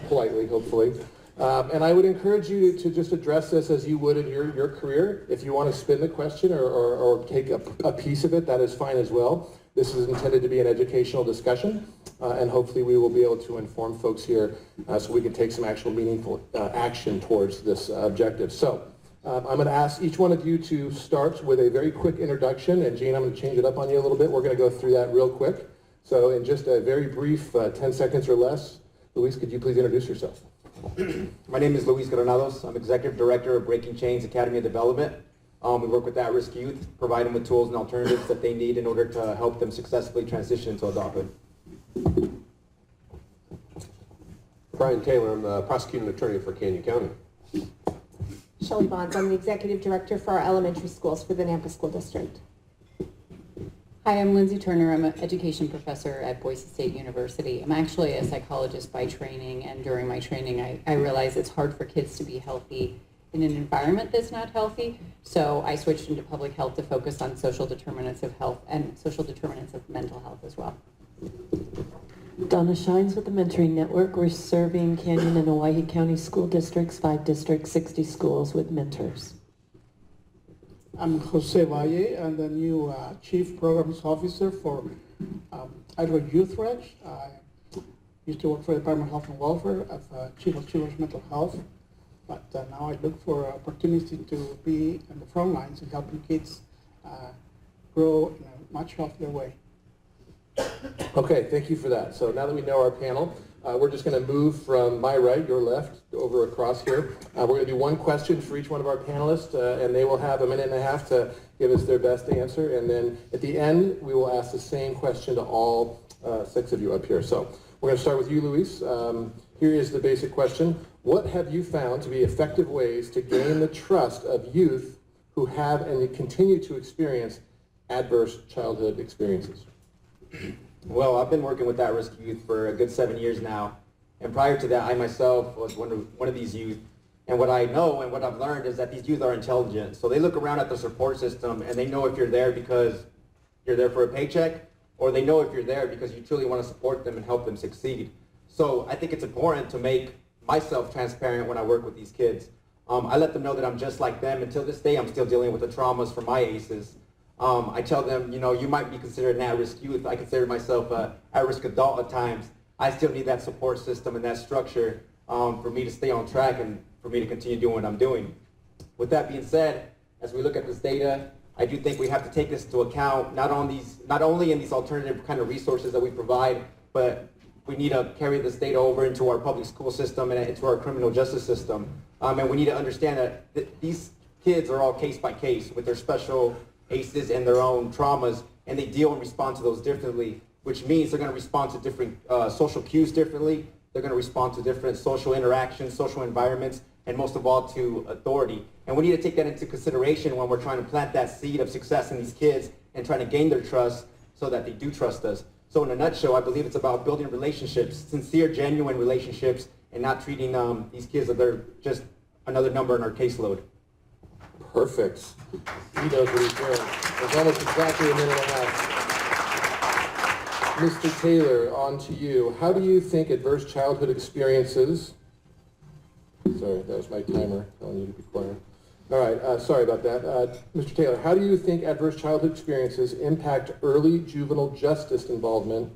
politely, hopefully. And I would encourage you to just address this as you would in your career. If you want to spin the question or take a piece of it, that is fine as well. This is intended to be an educational discussion. and hopefully we will be able to inform folks here so we can take some actual meaningful action towards this objective. So I'm going to ask each one of you to start with a very quick introduction, and Gene, I'm going to change it up on you a little bit. We're going to go through that real quick. So in just a very brief 10 seconds or less, Luis, could you please introduce yourself? My name is Luis Granados. I'm Executive Director of Breaking Chains Academy of Development. We work with at-risk youth, provide them with tools and alternatives that they need in order to help them successfully transition into adulthood. Brian Taylor, I'm the prosecuting attorney for Canyon County. Shelley Bonds, I'm the Executive Director for our elementary schools for the Nampa School District. Hi, I'm Lindsay Turner. I'm an education professor at Boise State University. I'm actually a psychologist by training, and during my training I realized it's hard for kids to be healthy in an environment that's not healthy. So I switched into public health to focus on social determinants of health and social determinants of mental health as well. Donna Shines with the Mentoring Network. We're serving Canyon and Owyhee County school districts, 5 districts, 60 schools with mentors. I'm Jose Valle. I'm the new Chief Programs Officer for Idaho Youth Ranch. I used to work for the Department of Health and Welfare as Chief of Children's Mental Health, but now I look for opportunity to be in the front lines and helping kids grow in a much healthier way. Okay, thank you for that. So now that we know our panel, we're just going to move from my right, your left, over across here. We're going to do one question for each one of our panelists, and they will have a minute and a half to give us their best answer. And then at the end, we will ask the same question to all 6 of you up here. So we're going to start with you, Luis. Here is the basic question. What have you found to be effective ways to gain the trust of youth who have and continue to experience adverse childhood experiences? Well, I've been working with at-risk youth for a good 7 years now. And prior to that, I myself was one of these youth. And what I know and what I've learned is that these youth are intelligent. So they look around at the support system and they know if you're there because you're there for a paycheck, or they know if you're there because you truly want to support them and help them succeed. So I think it's important to make myself transparent when I work with these kids. I let them know that I'm just like them. Until this day, I'm still dealing with the traumas from my ACEs. I tell them, you know, you might be considered an at-risk youth. I consider myself an at-risk adult at times. I still need that support system and that structure for me to stay on track and for me to continue doing what I'm doing. With that being said, as we look at this data, I do think we have to take this into account, not only in these alternative kind of resources that we provide, but we need to carry this data over into our public school system and into our criminal justice system. And we need to understand that these kids are all case by case with their special ACEs and their own traumas, and they deal and respond to those differently, which means they're going to respond to different social cues differently. They're going to respond to different social interactions, social environments, and most of all to authority. And we need to take that into consideration when we're trying to plant that seed of success in these kids and trying to gain their trust so that they do trust us. So in a nutshell, I believe it's about building relationships, sincere, genuine relationships, and not treating these kids as they're just another number in our caseload. Perfect. He knows what he's doing. There's almost exactly a minute and a half. Mr. Taylor, on to you. How do you think adverse childhood experiences... Sorry, that was my timer telling you to be quiet. All right, sorry about that. Mr. Taylor, how do you think adverse childhood experiences impact early juvenile justice involvement,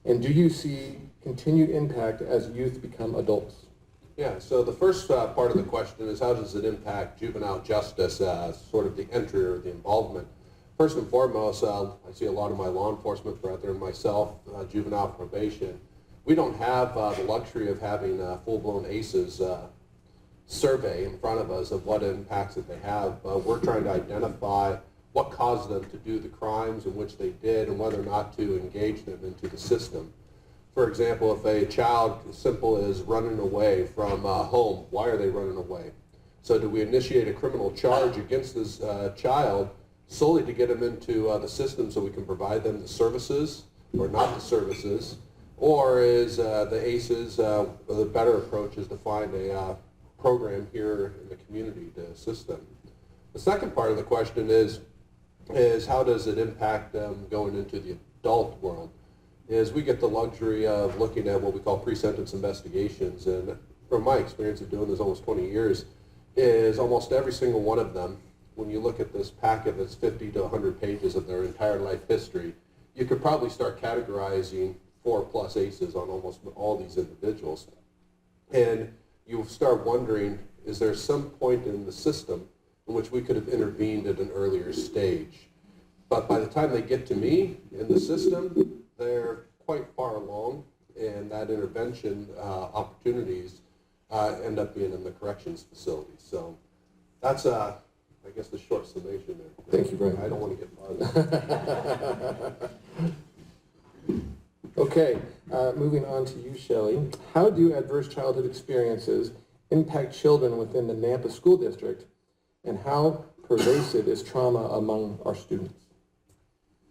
and do you see continued impact as youth become adults? Yeah, so the first part of the question is how does it impact juvenile justice as sort of the entry or the involvement? First and foremost, I see a lot of my law enforcement brethren, myself, juvenile probation. We don't have the luxury of having full-blown ACEs survey in front of us of what impacts that they have. We're trying to identify what caused them to do the crimes in which they did and whether or not to engage them into the system. For example, if a child as simple as running away from home, why are they running away? So do we initiate a criminal charge against this child solely to get them into the system so we can provide them the services or not the services? Or is the ACEs, the better approach is to find a program here in the community to assist them? The second part of the question is how does it impact them going into the adult world? Is we get the luxury of looking at what we call pre-sentence investigations, and from my experience of doing this almost 20 years, is almost every single one of them, when you look at this packet that's 50 to 100 pages of their entire life history, you could probably start categorizing 4+ ACEs on almost all these individuals. And you start wondering, is there some point in the system in which we could have intervened at an earlier stage? But by the time they get to me in the system, they're quite far along, and that intervention opportunities end up being in the corrections facility. So that's, I guess, the short summation there. Thank you, Brian. I don't want to get bothered. Okay, moving on to you, Shelley. How do adverse childhood experiences impact children within the Nampa School District, and how pervasive is trauma among our students?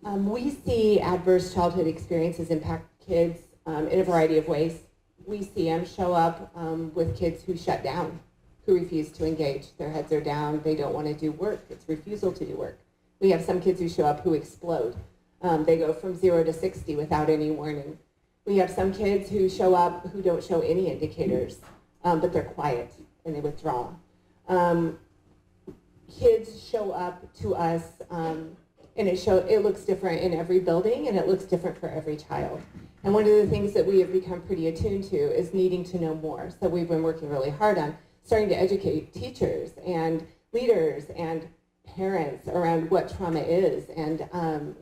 We see adverse childhood experiences impact kids in a variety of ways. We see them show up with kids who shut down, who refuse to engage. Their heads are down, they don't want to do work. It's refusal to do work. We have some kids who show up who explode. They go from 0 to 60 without any warning. We have some kids who show up who don't show any indicators, but they're quiet and they withdraw. Kids show up to us, and it looks different in every building, and it looks different for every child. And one of the things that we have become pretty attuned to is needing to know more. So we've been working really hard on starting to educate teachers and leaders and parents around what trauma is and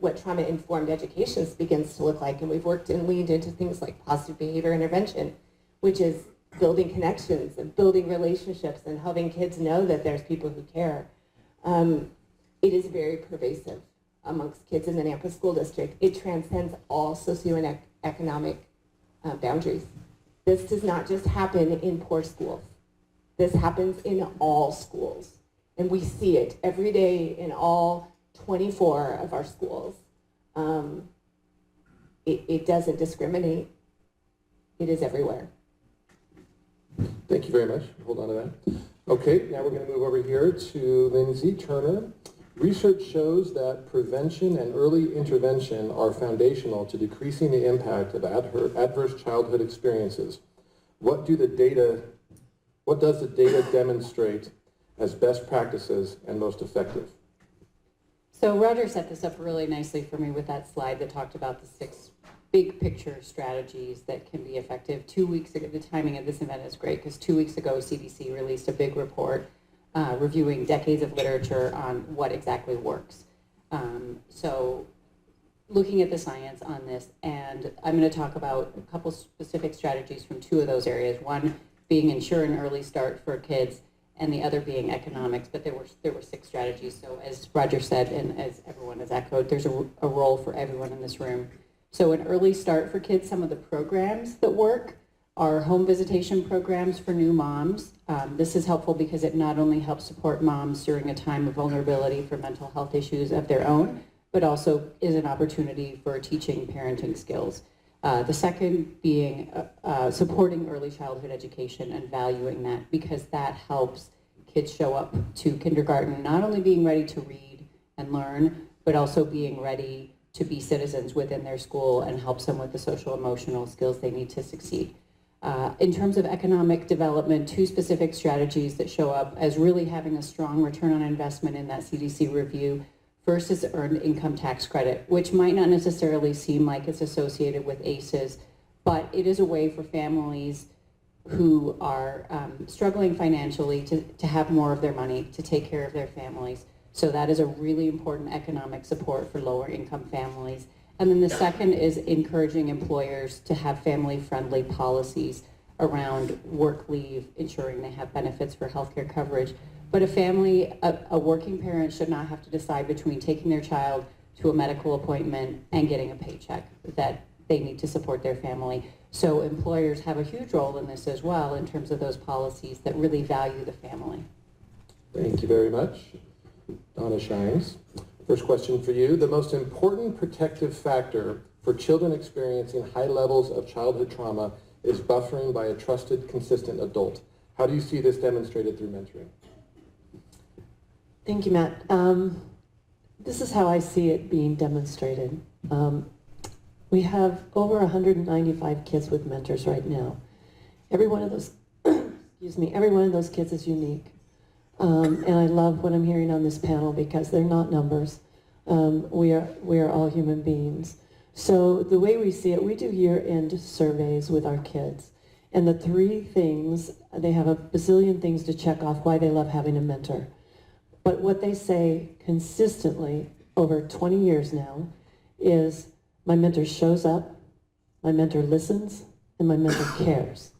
what trauma-informed education begins to look like. And we've worked and leaned into things like positive behavior intervention, which is building connections and building relationships and helping kids know that there's people who care. It is very pervasive amongst kids in the Nampa School District. It transcends all socioeconomic boundaries. This does not just happen in poor schools. This happens in all schools. And we see it every day in all 24 of our schools. It doesn't discriminate. It is everywhere. Thank you very much. Hold on to that. Okay, now we're going to move over here to Lindsay Turner. Research shows that prevention and early intervention are foundational to decreasing the impact of adverse childhood experiences. What does the data demonstrate as best practices and most effective? So Roger set this up really nicely for me with that slide that talked about the 6 big picture strategies that can be effective. 2 weeks ago, the timing of this event is great because 2 weeks ago, CDC released a big report reviewing decades of literature on what exactly works. So looking at the science on this, and I'm going to talk about a couple specific strategies from 2 of those areas. One being ensure an early start for kids, and the other being economics, but there were 6 strategies. So as Roger said, and as everyone has echoed, there's a role for everyone in this room. So an early start for kids, some of the programs that work are home visitation programs for new moms. This is helpful because it not only helps support moms during a time of vulnerability for mental health issues of their own, but also is an opportunity for teaching parenting skills. The second being supporting early childhood education and valuing that, because that helps kids show up to kindergarten not only being ready to read and learn, but also being ready to be citizens within their school and helps them with the social emotional skills they need to succeed. In terms of economic development, 2 specific strategies that show up as really having a strong return on investment in that CDC review. First is earned income tax credit, which might not necessarily seem like it's associated with ACEs, but it is a way for families who are struggling financially to have more of their money to take care of their families. So that is a really important economic support for lower income families. And then the second is encouraging employers to have family-friendly policies around work leave, ensuring they have benefits for healthcare coverage. But a working parent should not have to decide between taking their child to a medical appointment and getting a paycheck, that they need to support their family. So employers have a huge role in this as well in terms of those policies that really value the family. Thank you very much. Donna Shines. First question for you. The most important protective factor for children experiencing high levels of childhood trauma is buffering by a trusted, consistent adult. How do you see this demonstrated through mentoring? Thank you, Matt. This is how I see it being demonstrated. We have over 195 kids with mentors right now. Every one of those, every one of those kids is unique. And I love what I'm hearing on this panel because they're not numbers. We are all human beings. So the way we see it, we do year-end surveys with our kids. And the 3 things, they have a bazillion things to check off why they love having a mentor. But what they say consistently over 20 years now is, my mentor shows up, my mentor listens, and my mentor cares.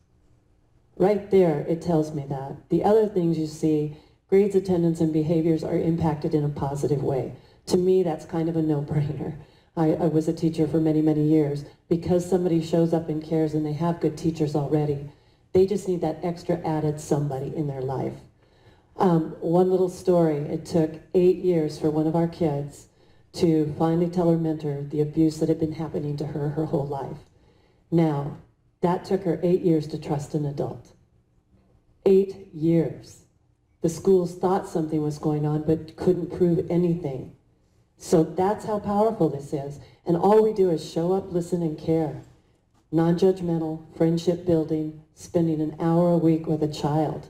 Right there, it tells me that. The other things you see, grades, attendance, and behaviors are impacted in a positive way. To me, that's kind of a no-brainer. I was a teacher for many, many years. Because somebody shows up and cares and they have good teachers already, they just need that extra added somebody in their life. One little story, it took 8 years for one of our kids to finally tell her mentor the abuse that had been happening to her whole life. Now, that took her 8 years to trust an adult. 8 years. The schools thought something was going on but couldn't prove anything. So that's how powerful this is. And all we do is show up, listen, and care. Non-judgmental, friendship building, spending an hour a week with a child.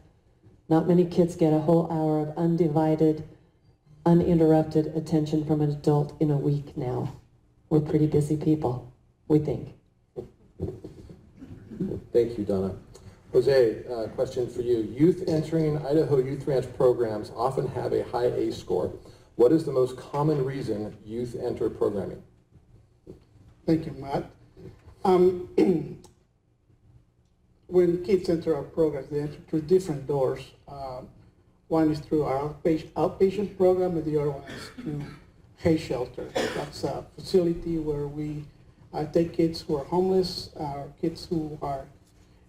Not many kids get a whole hour of undivided, uninterrupted attention from an adult in a week now. We're pretty busy people, we think. Thank you, Donna. Jose, question for you. Youth entering Idaho Youth Ranch programs often have a high ACE score. What is the most common reason youth enter programming? Thank you, Matt. When kids enter our programs, they enter through different doors. One is through our outpatient program, and the other one is through Hay Shelter. That's a facility where we take kids who are homeless, kids who are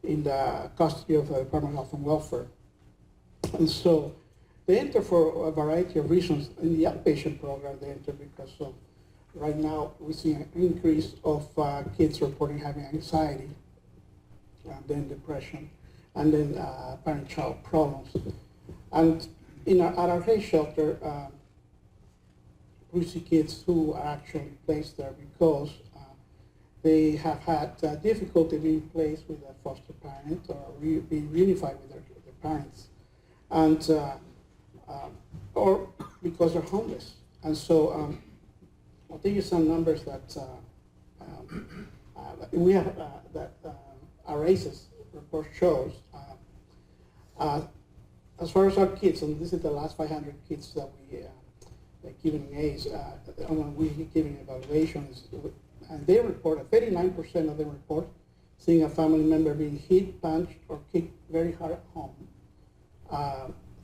in the custody of the Department of Health and Welfare. And so they enter for a variety of reasons. In the outpatient program, they enter because of, right now, we see an increase of kids reporting having anxiety, then depression, and then parent-child problems. And at our Hay Shelter, we see kids who are actually placed there because they have had difficulty being placed with a foster parent or being reunified with their parents, and or because they're homeless. And so I'll tell you some numbers that we have that our ACEs report shows. As far as our kids, and this is the last 500 kids that we given ACE, when we giving evaluations, and they report, 39% of them report seeing a family member being hit, punched, or kicked very hard at home.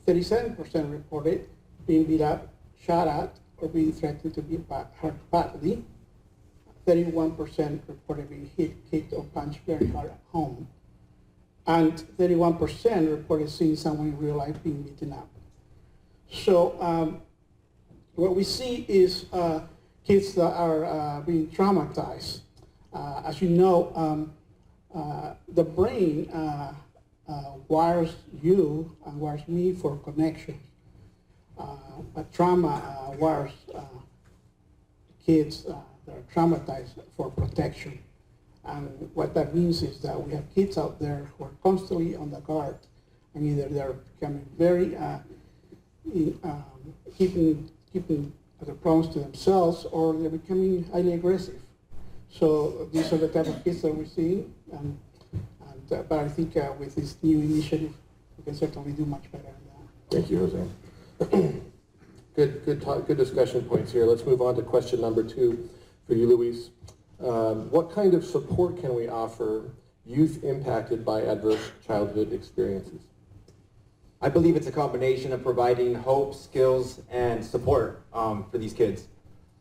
37% reported being beat up, shot at, or being threatened to be hurt badly. 31% reported being hit, kicked, or punched very hard at home. And 31% reported seeing someone in real life being beaten up. So what we see is kids that are being traumatized. As you know, the brain wires you and wires me for connection. But trauma wires kids that are traumatized for protection. And what that means is that we have kids out there who are constantly on the guard, and either they're becoming very keeping the problems to themselves, or they're becoming highly aggressive. So these are the type of kids that we're seeing, but I think with this new initiative, we can certainly do much better than that. Thank you, Jose. Good discussion points here. Let's move on to question number 2 for you, Luis. What kind of support can we offer youth impacted by adverse childhood experiences? I believe it's a combination of providing hope, skills, and support for these kids.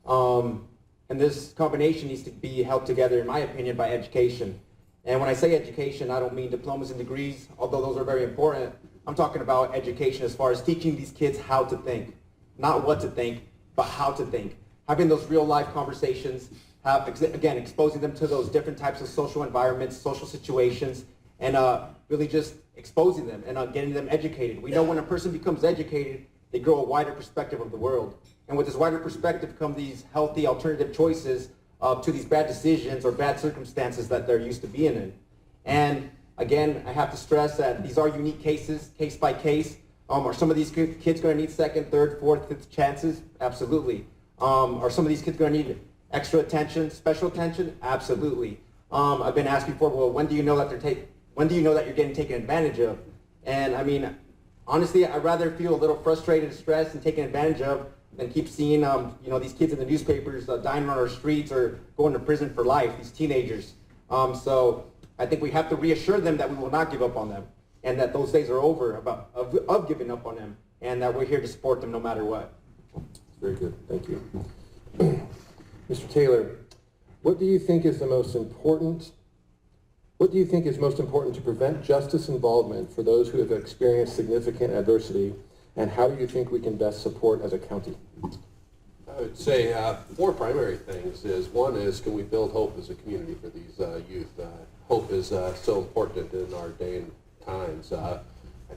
And this combination needs to be held together, in my opinion, by education. And when I say education, I don't mean diplomas and degrees, although those are very important. I'm talking about education as far as teaching these kids how to think. Not what to think, but how to think. Having those real-life conversations, again, exposing them to those different types of social environments, social situations, and really just exposing them and getting them educated. We know when a person becomes educated, they grow a wider perspective of the world. And with this wider perspective come these healthy alternative choices to these bad decisions or bad circumstances that they're used to being in. And again, I have to stress that these are unique cases, case by case. Are some of these kids going to need second, third, fourth, fifth chances? Absolutely. Are some of these kids going to need Extra attention, special attention, absolutely. I've been asked before, well, when do you know that you're getting taken advantage of? And I mean, honestly, I'd rather feel a little frustrated, stressed, and taken advantage of than keep seeing, these kids in the newspapers dying on our streets or going to prison for life, these teenagers. So I think we have to reassure them that we will not give up on them and that those days are over of giving up on them and that we're here to support them no matter what. Very good. Thank you. Mr. Taylor, what do you think is most important to prevent justice involvement for those who have experienced significant adversity, and how do you think we can best support as a county? I would say 4 primary things is, one is, can we build hope as a community for these youth? Hope is so important in our day and times. I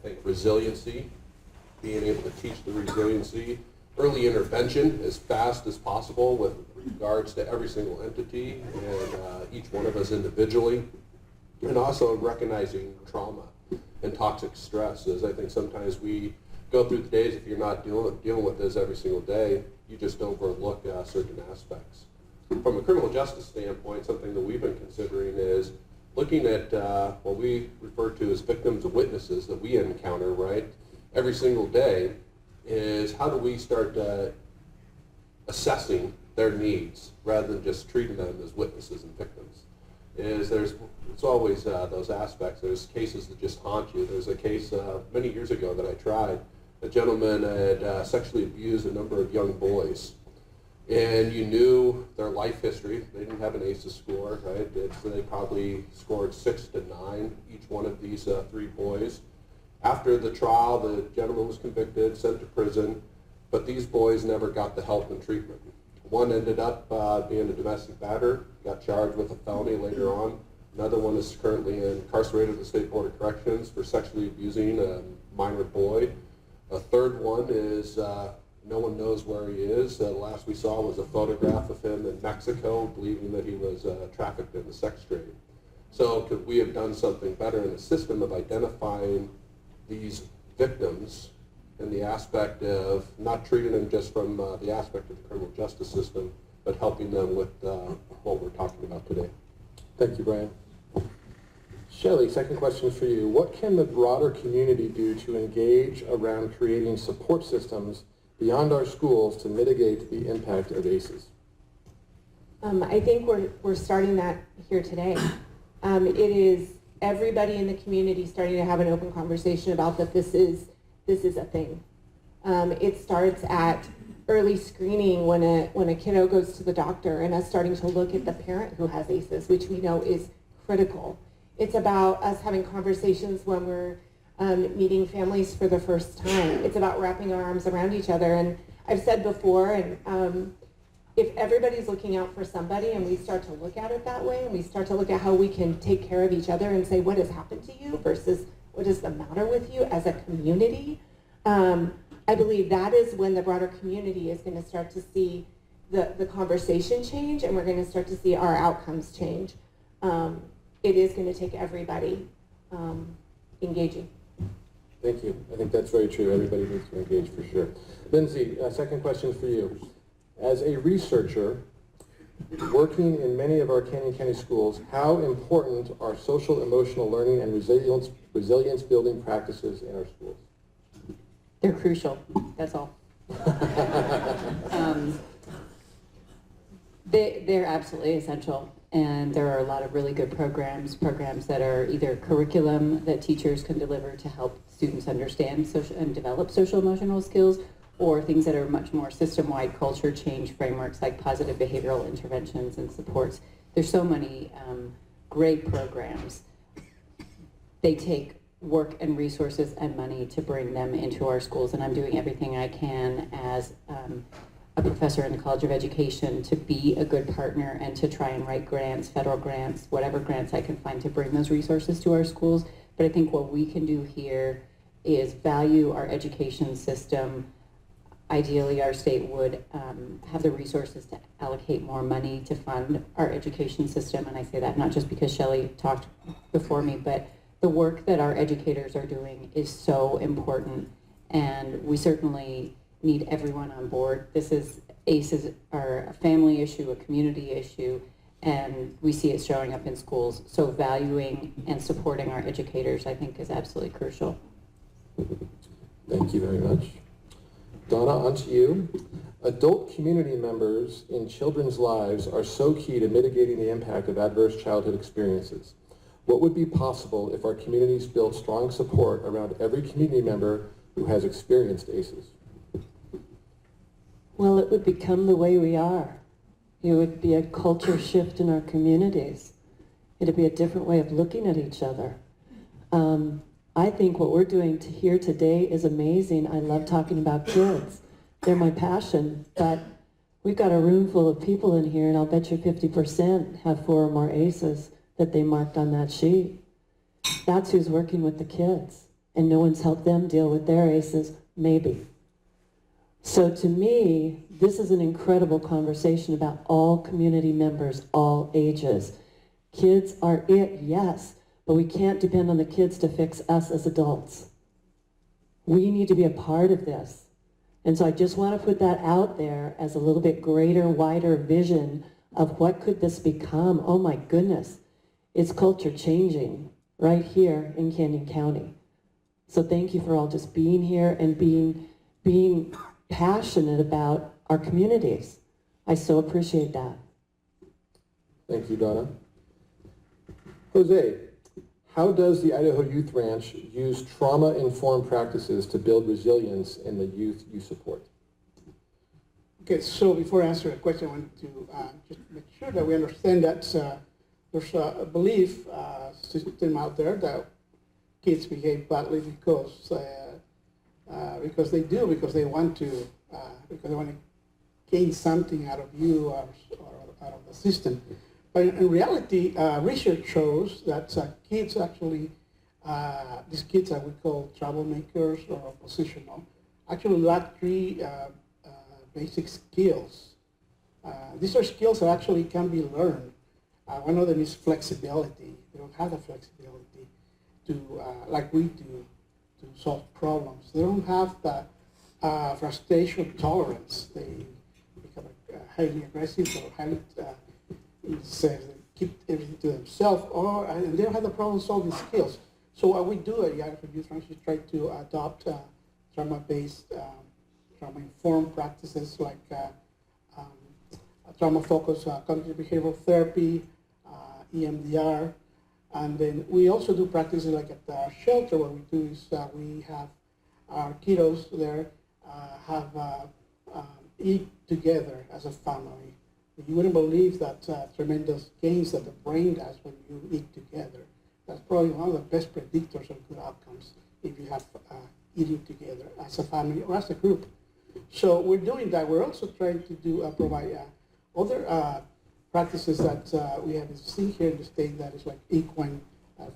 think resiliency, being able to teach the resiliency, early intervention as fast as possible with regards to every single entity and each one of us individually, and also recognizing trauma and toxic stress. As I think sometimes we go through the days, if you're not dealing with this every single day, you just overlook certain aspects. From a criminal justice standpoint, something that we've been considering is looking at what we refer to as victims and witnesses that we encounter, right, every single day, is how do we start assessing their needs rather than just treating them as witnesses and victims. It's always those aspects. There's cases that just haunt you. There's a case many years ago that I tried. A gentleman had sexually abused a number of young boys, and you knew their life history. They didn't have an ACEs score, right? They probably scored 6 to 9, each one of these 3 boys. After the trial, the gentleman was convicted, sent to prison, but these boys never got the help and treatment. One ended up being a domestic batterer, got charged with a felony later on. Another one is currently incarcerated at the State Board of Corrections for sexually abusing a minor boy. A third one is no one knows where he is. The last we saw was a photograph of him in Mexico, believing that he was trafficked in the sex trade. So could we have done something better in the system of identifying these victims in the aspect of not treating them just from the aspect of the criminal justice system, but helping them with what we're talking about today? Thank you, Brian. Shelley, second question for you. What can the broader community do to engage around creating support systems beyond our schools to mitigate the impact of ACEs? I think we're starting that here today. It is everybody in the community starting to have an open conversation about that this is a thing. It starts at early screening when a kiddo goes to the doctor and us starting to look at the parent who has ACEs, which we know is critical. It's about us having conversations when we're meeting families for the first time. It's about wrapping our arms around each other. And I've said before, and if everybody's looking out for somebody and we start to look at it that way, and we start to look at how we can take care of each other and say, what has happened to you versus what is the matter with you as a community, I believe that is when the broader community is going to start to see the conversation change, and we're going to start to see our outcomes change. It is going to take everybody engaging. Thank you. I think that's very true. Everybody needs to engage for sure. Lindsay, second question for you. As a researcher working in many of our Canyon County schools, how important are social emotional learning and resilience building practices in our schools? They're crucial, that's all. They're absolutely essential, and there are a lot of really good programs that are either curriculum that teachers can deliver to help students understand and develop social emotional skills, or things that are much more system-wide culture change frameworks like positive behavioral interventions and supports. There's so many great programs. They take work and resources and money to bring them into our schools, and I'm doing everything I can as a professor in the College of Education to be a good partner and to try and write grants, federal grants, whatever grants I can find to bring those resources to our schools. But I think what we can do here is value our education system. Ideally, our state would have the resources to allocate more money to fund our education system, and I say that not just because Shelley talked before me, but the work that our educators are doing is so important, and we certainly need everyone on board. ACEs are a family issue, a community issue, and we see it showing up in schools. So valuing and supporting our educators, I think, is absolutely crucial. Thank you very much. Donna, on to you. Adult community members in children's lives are so key to mitigating the impact of adverse childhood experiences. What would be possible if our communities built strong support around every community member who has experienced ACEs? Well, it would become the way we are. It would be a culture shift in our communities. It'd be a different way of looking at each other. I think what we're doing here today is amazing. I love talking about kids. They're my passion, but we've got a room full of people in here, and I'll bet you 50% have 4 or more ACEs that they marked on that sheet. That's who's working with the kids, and no one's helped them deal with their ACEs, maybe. So to me, this is an incredible conversation about all community members, all ages. Kids are it, yes, but we can't depend on the kids to fix us as adults. We need to be a part of this. And so I just want to put that out there as a little bit greater, wider vision of what could this become. Oh my goodness, it's culture changing right here in Canyon County. So thank you for all just being here and being passionate about our communities. I so appreciate that. Thank you, Donna. Jose, how does the Idaho Youth Ranch use trauma-informed practices to build resilience in the youth you support? Okay, so before I answer the question, I want to just make sure that we understand that there's a belief system out there that kids behave badly because they want to gain something out of you or out of the system. But in reality, research shows that kids actually, these kids that we call troublemakers or oppositional, actually lack 3 basic skills. These are skills that actually can be learned. One of them is flexibility. They don't have the flexibility to, like we do, to solve problems. They don't have that frustration tolerance. They become highly aggressive or highly keep everything to themselves, and they don't have the problem-solving skills. So what we do at Idaho Youth Ranch is try to adopt trauma-based, trauma-informed practices like trauma-focused cognitive behavioral therapy, EMDR, and then we also do practices like at the shelter. What we do is we have our kiddos there eat together as a family. You wouldn't believe that tremendous gains that the brain does when you eat together. That's probably one of the best predictors of good outcomes if you have eating together as a family or as a group. So we're doing that. We're also trying to provide other practices that we haven't seen here in the state, that is like equine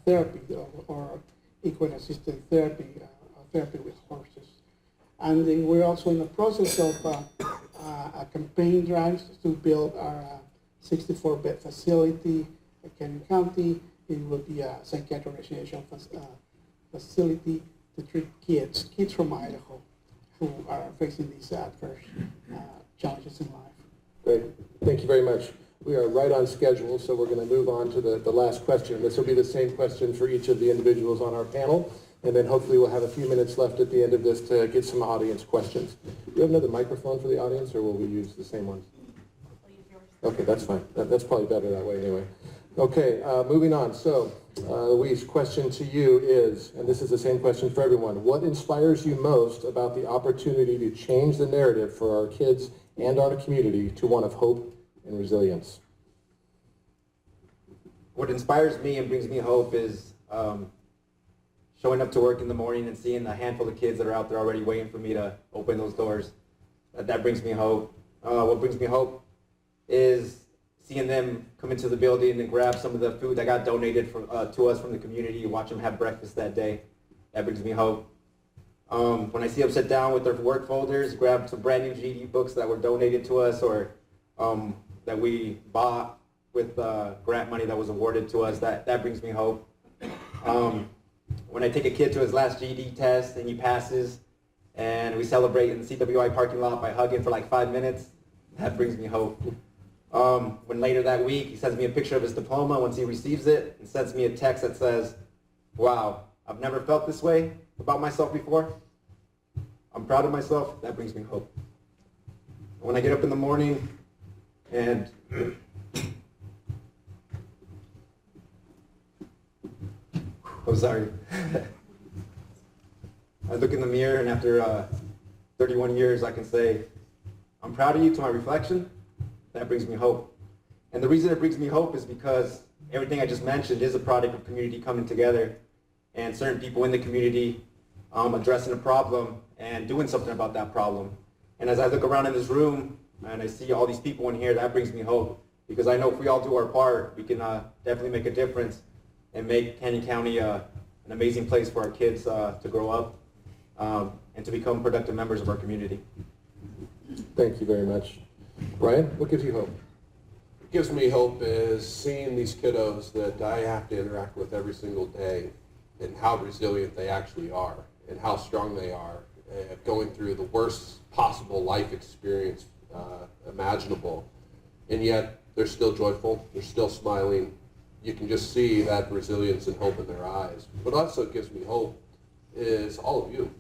therapy or equine assisted therapy, therapy with horses. And then we're also in the process of a campaign drive to build our 64-bed facility in Canyon County. It will be a psychiatric residential facility to treat kids from Idaho who are facing these adverse challenges in life. Great. Thank you very much. We are right on schedule, so we're going to move on to the last question. This will be the same question for each of the individuals on our panel, and then hopefully we'll have a few minutes left at the end of this to get some audience questions. Do you have another microphone for the audience, or will we use the same ones? Okay, that's fine. That's probably better that way anyway. Okay, moving on. So, Luis, question to you is, and this is the same question for everyone, what inspires you most about the opportunity to change the narrative for our kids and our community to one of hope and resilience? What inspires me and brings me hope is showing up to work in the morning and seeing a handful of kids that are out there already waiting for me to open those doors. That brings me hope. What brings me hope is seeing them come into the building and grab some of the food that got donated to us from the community, watch them have breakfast that day. That brings me hope. When I see them sit down with their work folders, grab some brand new GD books that were donated to us or that we bought with grant money that was awarded to us, that brings me hope. When I take a kid to his last GD test and he passes, and we celebrate in the CWI parking lot by hugging for like 5 minutes. That brings me hope. When later that week, he sends me a picture of his diploma once he receives it and sends me a text that says, wow, I've never felt this way about myself before. I'm proud of myself. That brings me hope. When I get up in the morning and I'm sorry. I look in the mirror and after 31 years, I can say, I'm proud of you to my reflection. That brings me hope. And the reason it brings me hope is because everything I just mentioned is a product of community coming together and certain people in the community addressing a problem and doing something about that problem. And as I look around in this room and I see all these people in here, that brings me hope. Because I know if we all do our part, we can definitely make a difference and make Canyon County an amazing place for our kids to grow up and to become productive members of our community. Thank you very much. Ryan, what gives you hope? What gives me hope is seeing these kiddos that I have to interact with every single day and how resilient they actually are and how strong they are going through the worst possible life experience imaginable. And yet they're still joyful, they're still smiling. You can just see that resilience and hope in their eyes. What also gives me hope is all of you.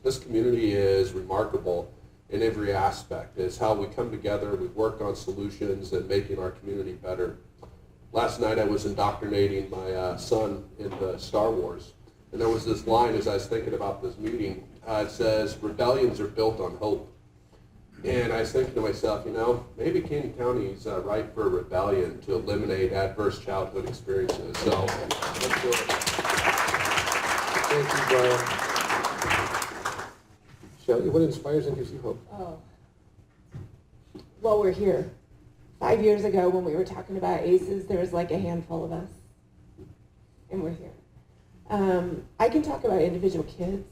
This community is remarkable in every aspect. It's how we come together, we work on solutions and making our community better. Last night I was indoctrinating my son into Star Wars, and there was this line as I was thinking about this meeting. It says, rebellions are built on hope. And I was thinking to myself, maybe Canyon County is ripe for a rebellion to eliminate adverse childhood experiences. So, let's do it. Thank you, Brian. Shelley, what inspires and gives you hope? Oh. Well, we're here. 5 years ago when we were talking about ACEs, there was like a handful of us. And we're here. I can talk about individual kids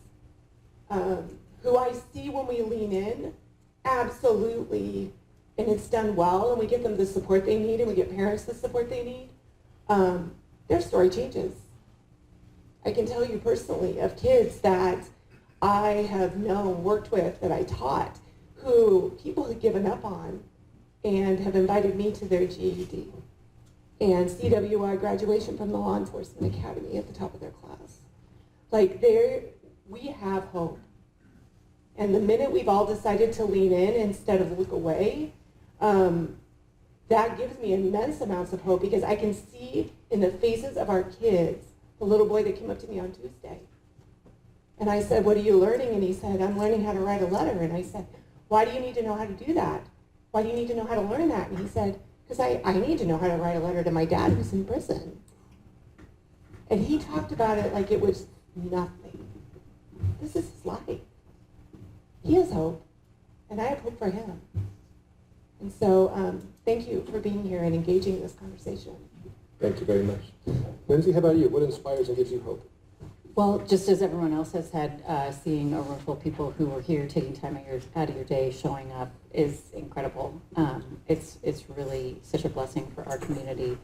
who I see when we lean in, absolutely, and it's done well, and we get them the support they need, and we get parents the support they need, their story changes. I can tell you personally of kids that I have known, worked with, that I taught, who people had given up on and have invited me to their GED and CWI graduation from the Law Enforcement Academy at the top of their class. Like we have hope. And the minute we've all decided to lean in instead of look away, that gives me immense amounts of hope because I can see in the faces of our kids, the little boy that came up to me on Tuesday. And I said, what are you learning? And he said, I'm learning how to write a letter. And I said, why do you need to know how to do that? Why do you need to know how to learn that? And he said, because I need to know how to write a letter to my dad who's in prison. And he talked about it like it was nothing. This is his life. He has hope, and I have hope for him. And so thank you for being here and engaging in this conversation. Thank you very much. Lindsay, how about you? What inspires and gives you hope? Well, just as everyone else has had, seeing a room full of people who are here, taking time out of your day, showing up is incredible. It's really such a blessing for our community.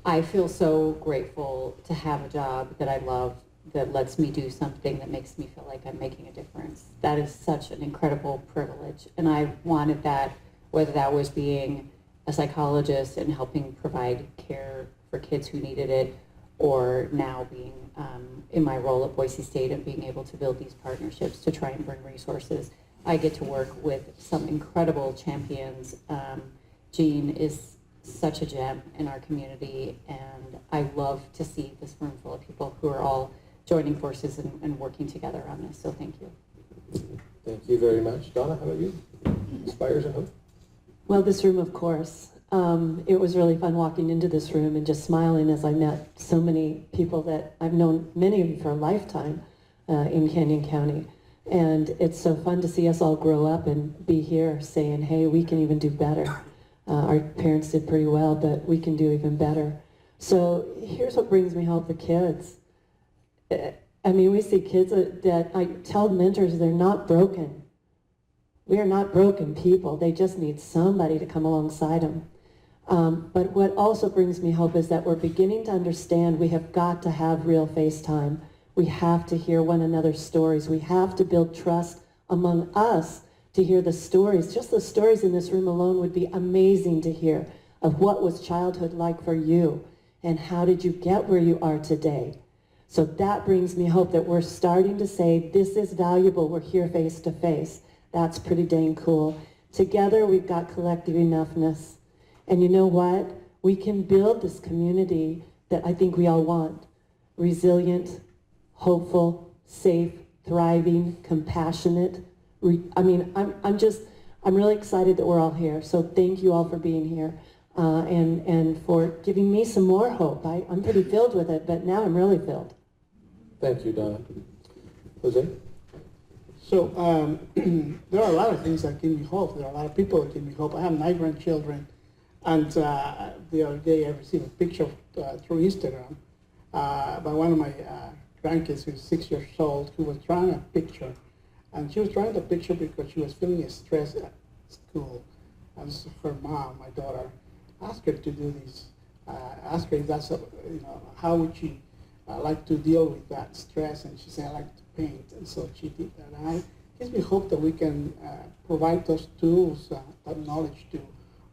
I feel so grateful to have a job that I love, that lets me do something that makes me feel like I'm making a difference. That is such an incredible privilege. And I wanted that, whether that was being a psychologist and helping provide care for kids who needed it, or now being in my role at Boise State and being able to build these partnerships to try and bring resources. I get to work with some incredible champions. Jean is such a gem in our community, and I love to see this room full of people who are all joining forces and working together on this, so thank you. Thank you very much. Donna, how about you? Inspires and hope? Well, this room, of course. It was really fun walking into this room and just smiling as I met so many people that I've known, many of you for a lifetime in Canyon County. And it's so fun to see us all grow up and be here saying, hey, we can even do better. Our parents did pretty well, but we can do even better. So here's what brings me hope, the kids. I mean, we see kids that I tell mentors they're not broken. We are not broken people. They just need somebody to come alongside them. But what also brings me hope is that we're beginning to understand we have got to have real FaceTime We have to hear one another's stories. We have to build trust among us to hear the stories. Just the stories in this room alone would be amazing to hear of what was childhood like for you and how did you get where you are today. So that brings me hope that we're starting to say, this is valuable. We're here face to face. That's pretty dang cool. Together, we've got collective enoughness. And you know what? We can build this community that I think we all want. Resilient, hopeful, safe, thriving, compassionate. I'm really excited that we're all here. So thank you all for being here and for giving me some more hope. I'm pretty filled with it, but now I'm really filled. Thank you, Donna. Jose? So there are a lot of things that give me hope. There are a lot of people that give me hope. I have 9 grandchildren, and the other day I received a picture through Instagram by one of my grandkids who's 6 years old, who was drawing a picture. And she was drawing the picture because she was feeling stress at school. And her mom, my daughter, asked her to do this. Asked her if that's, how would she like to deal with that stress? And she said, I like to paint. And so she did that. And it gives me hope that we can provide those tools, that knowledge to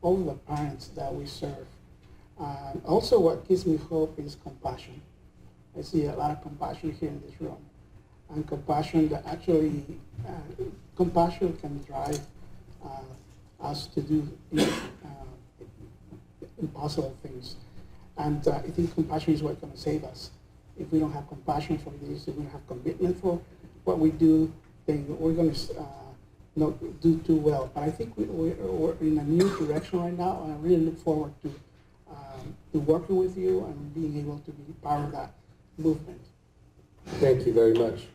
all the parents that we serve. Also, what gives me hope is compassion. I see a lot of compassion here in this room. And compassion that actually, compassion can drive us to do impossible things. And I think compassion is what's going to save us. If we don't have compassion for this, if we don't have commitment for what we do, then we're going to not do too well. But I think we're in a new direction right now, and I really look forward to working with you and being able to be part of that movement. Thank you very much.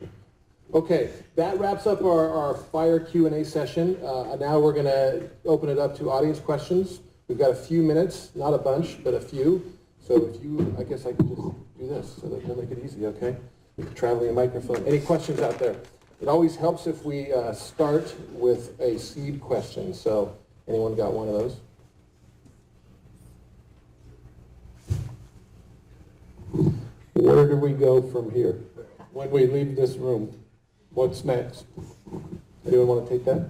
Okay, that wraps up our fire Q&A session. Now we're going to open it up to audience questions. We've got a few minutes, not a bunch, but a few. So if you, I guess I could just do this so that we'll make it easy, okay? Traveling microphone. Any questions out there? It always helps if we start with a seed question. So anyone got one of those? Where do we go from here? When we leave this room, what's next? Anyone want to take that?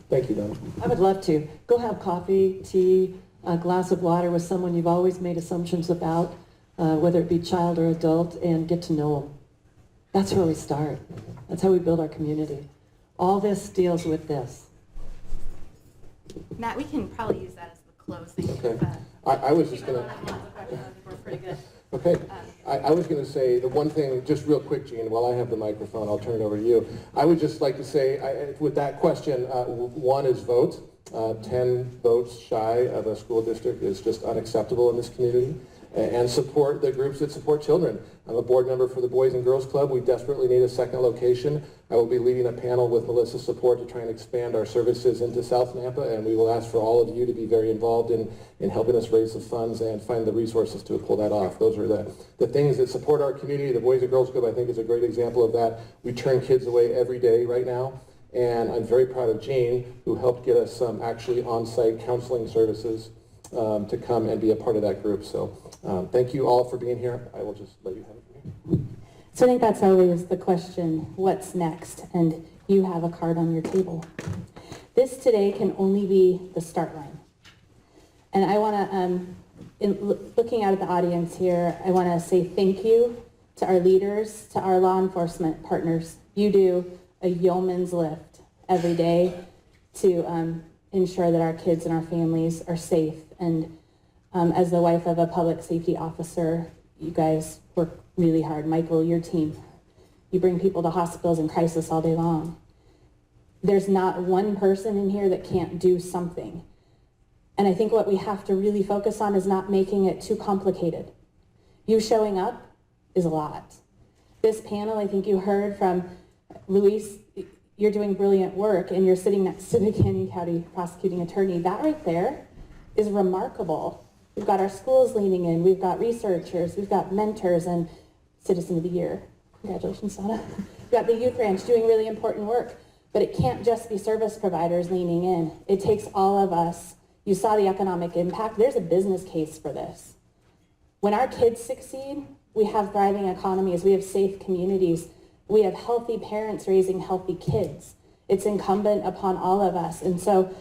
Thank you, Donna. I would love to. Go have coffee, tea, a glass of water with someone you've always made assumptions about, whether it be child or adult, and get to know them. That's where we start. That's how we build our community. All this deals with this. Matt, we can probably use that as the closing. Okay. I was just going to... We're pretty good. Okay. I was going to say the one thing, just real quick, Jean, while I have the microphone, I'll turn it over to you. I would just like to say, with that question, one is vote. 10 votes shy of a school district is just unacceptable in this community. And support the groups that support children. I'm a board member for the Boys and Girls Club. We desperately need a second location. I will be leading a panel with Melissa's support to try and expand our services into South Nampa, and we will ask for all of you to be very involved in helping us raise the funds and find the resources to pull that off. Those are the things that support our community. The Boys and Girls Club, I think, is a great example of that. We turn kids away every day right now, and I'm very proud of Jean, who helped get us some actually on-site counseling services to come and be a part of that group. So thank you all for being here. I will just let you have it from here. So I think that's always the question, what's next? And you have a card on your table. This today can only be the start line. And I want to, looking out at the audience here, I want to say thank you to our leaders, to our law enforcement partners. You do a yeoman's lift every day to ensure that our kids and our families are safe. And as the wife of a public safety officer, you guys work really hard. Michael, your team, you bring people to hospitals in crisis all day long. There's not one person in here that can't do something. And I think what we have to really focus on is not making it too complicated. You showing up is a lot. This panel, I think you heard from Luis, you're doing brilliant work and you're sitting next to the Canyon County prosecuting attorney. That right there is remarkable. We've got our schools leaning in, we've got researchers, we've got mentors, and Citizen of the Year. Congratulations, Donna. We've got the Youth Ranch doing really important work, but it can't just be service providers leaning in. It takes all of us. You saw the economic impact. There's a business case for this. When our kids succeed, We have thriving economies. We have safe communities. We have healthy parents raising healthy kids. It's incumbent upon all of us. And so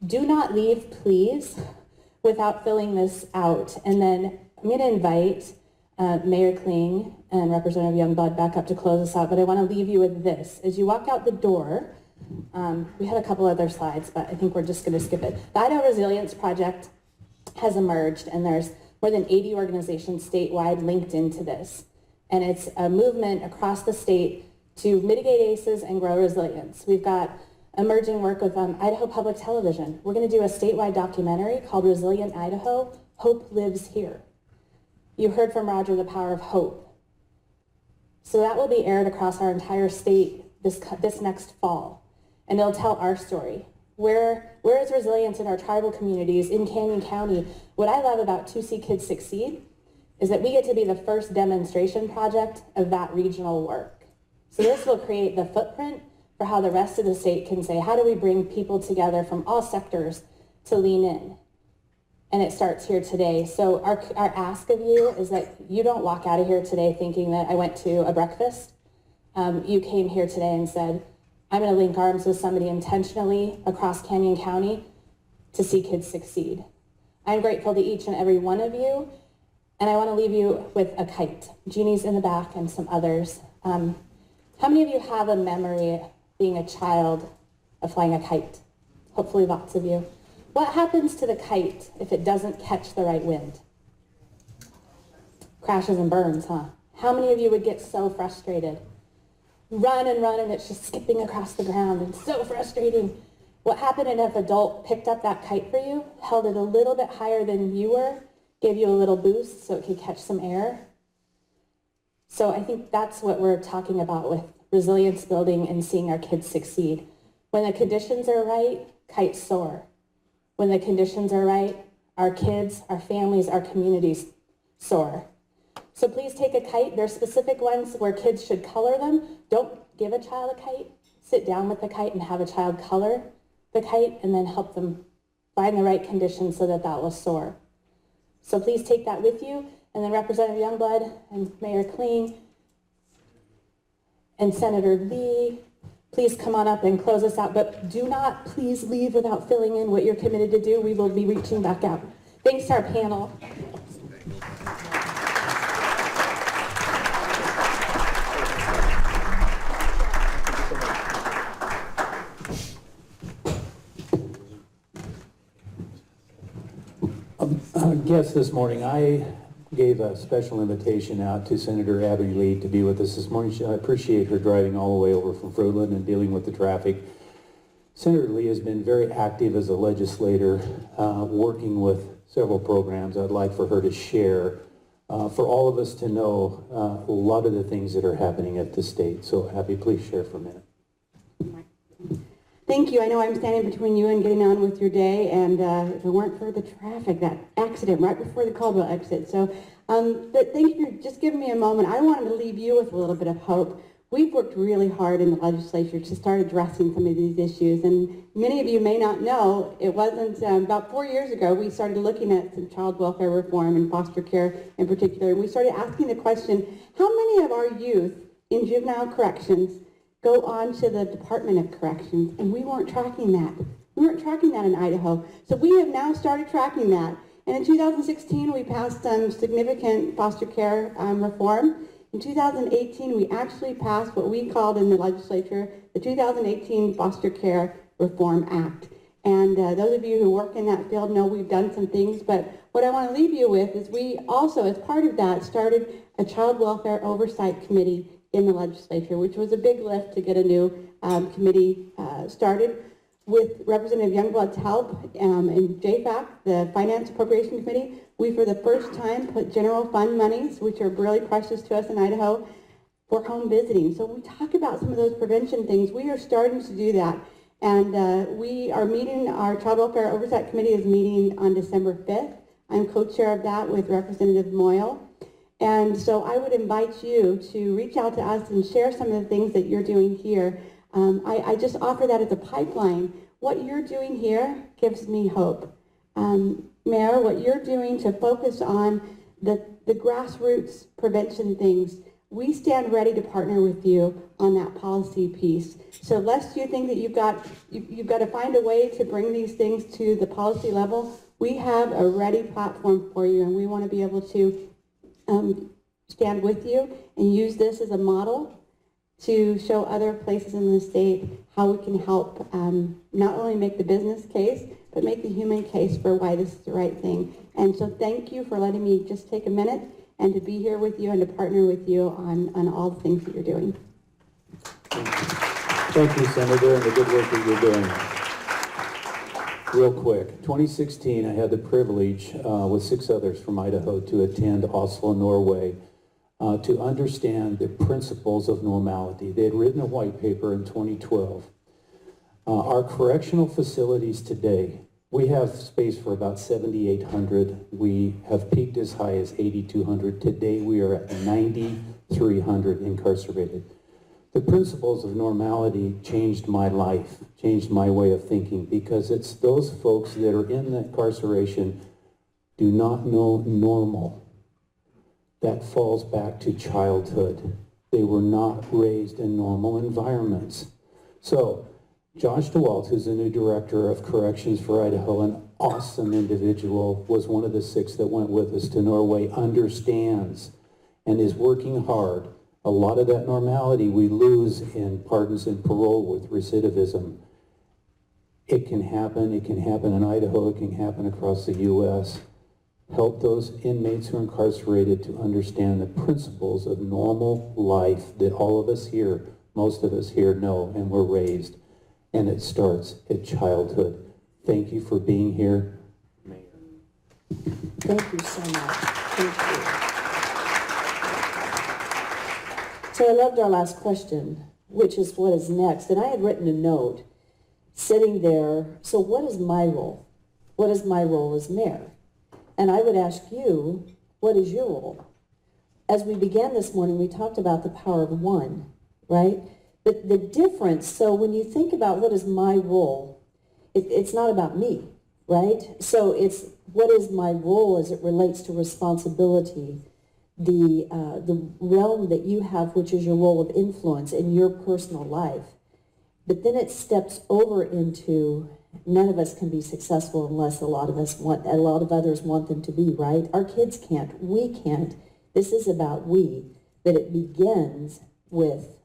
do not leave, please, without filling this out. And then I'm going to invite Mayor Kling and Representative Youngblood back up to close us out, but I want to leave you with this. As you walk out the door, we had a couple other slides, but I think we're just going to skip it. The Idaho Resilience Project has emerged, and there's more than 80 organizations statewide linked into this. And it's a movement across the state to mitigate ACEs and grow resilience. We've got emerging work with Idaho Public Television. We're going to do a statewide documentary called Resilient Idaho, Hope Lives Here. You heard from Roger the power of hope. So that will be aired across our entire state this next fall. And it'll tell our story. Where is resilience in our tribal communities in Canyon County? What I love about To See Kids Succeed is that we get to be the first demonstration project of that regional work. So this will create the footprint for how the rest of the state can say, how do we bring people together from all sectors to lean in? And it starts here today. So our ask of you is that you don't walk out of here today thinking that I went to a breakfast. You came here today and said, I'm going to link arms with somebody intentionally across Canyon County to see kids succeed. I'm grateful to each and every one of you, and I want to leave you with a kite. Jeannie's in the back and some others. How many of you have a memory being a child of flying a kite? Hopefully lots of you. What happens to the kite if it doesn't catch the right wind? Crashes and burns, huh? How many of you would get so frustrated? Run, and it's just skipping across the ground and so frustrating. What happened if an adult picked up that kite for you, held it a little bit higher than you were, gave you a little boost so it could catch some air? So I think that's what we're talking about with resilience building and seeing our kids succeed. When the conditions are right, kites soar. When the conditions are right, our kids, our families, our communities soar. So please take a kite. There are specific ones where kids should color them. Don't give a child a kite. Sit down with the kite and have a child color the kite and then help them find the right conditions so that that will soar. So please take that with you. And then Representative Youngblood and Mayor Kling and Senator Lee, please come on up and close us out. But do not please leave without filling in what you're committed to do. We will be reaching back out. Thanks to our panel. Guest this morning, I gave a special invitation out to Senator Abby Lee to be with us this morning. I appreciate her driving all the way over from Fruitland and dealing with the traffic. Senator Lee has been very active as a legislator, working with several programs. I'd like for her to share, for all of us to know a lot of the things that are happening at the state. So Abby, please share for a minute. Thank you. I know I'm standing between you and getting on with your day, and if it weren't for the traffic, that accident right before the Caldwell exit. So, but thank you for just giving me a moment. I wanted to leave you with a little bit of hope. We've worked really hard in the legislature to start addressing some of these issues, and many of you may not know, it wasn't about 4 years ago we started looking at some child welfare reform and foster care in particular, and we started asking the question, how many of our youth in juvenile corrections go on to the Department of Corrections? And we weren't tracking that. We weren't tracking that in Idaho. So we have now started tracking that. And in 2016, we passed some significant foster care reform. In 2018, we actually passed what we called in the legislature the 2018 Foster Care Reform Act. And those of you who work in that field know we've done some things, but what I want to leave you with is we also, as part of that, started a Child Welfare Oversight Committee in the legislature, which was a big lift to get a new committee started. With Representative Youngblood's help and JFAC, the Finance Appropriation Committee, we for the first time put general fund monies, which are really precious to us in Idaho, for home visiting. So when we talk about some of those prevention things, we are starting to do that. And we are meeting, our Child Welfare Oversight Committee is meeting on December 5th. I'm co-chair of that with Representative Moyle. And so I would invite you to reach out to us and share some of the things that you're doing here. I just offer that as a pipeline. What you're doing here gives me hope. Mayor, what you're doing to focus on the grassroots prevention things, we stand ready to partner with you on that policy piece. So lest you think that you've got to find a way to bring these things to the policy level, we have a ready platform for you, and we want to be able to stand with you and use this as a model to show other places in the state how we can help not only make the business case, but make the human case for why this is the right thing. And so thank you for letting me just take a minute and to be here with you and to partner with you on all the things that you're doing. Thank you, Senator, and the good work that you're doing. Real quick, 2016, I had the privilege with 6 others from Idaho to attend Oslo, Norway, to understand the principles of normality. They had written a white paper in 2012. Our correctional facilities today, we have space for about 7,800. We have peaked as high as 8,200. Today we are at 9,300 incarcerated. The principles of normality changed my life, changed my way of thinking, because it's those folks that are in the incarceration do not know normal. That falls back to childhood. They were not raised in normal environments. So, Josh DeWalt, who's the new director of corrections for Idaho, an awesome individual, was one of the 6 that went with us to Norway, understands and is working hard. A lot of that normality we lose in pardons and parole with recidivism. It can happen in Idaho, it can happen across the U.S. Help those inmates who are incarcerated to understand the principles of normal life that all of us here, most of us here know and were raised. And it starts at childhood. Thank you for being here, Mayor. Thank you so much. Thank you. So I loved our last question, which is what is next? And I had written a note sitting there, so what is my role? What is my role as mayor? And I would ask you, what is your role? As we began this morning, we talked about the power of one, right? But the difference, so when you think about what is my role, it's not about me, right? So it's what is my role as it relates to responsibility, the realm that you have, which is your role of influence in your personal life. But then it steps over into none of us can be successful unless a lot of others want them to be, right? Our kids can't, we can't. This is about we, but it begins with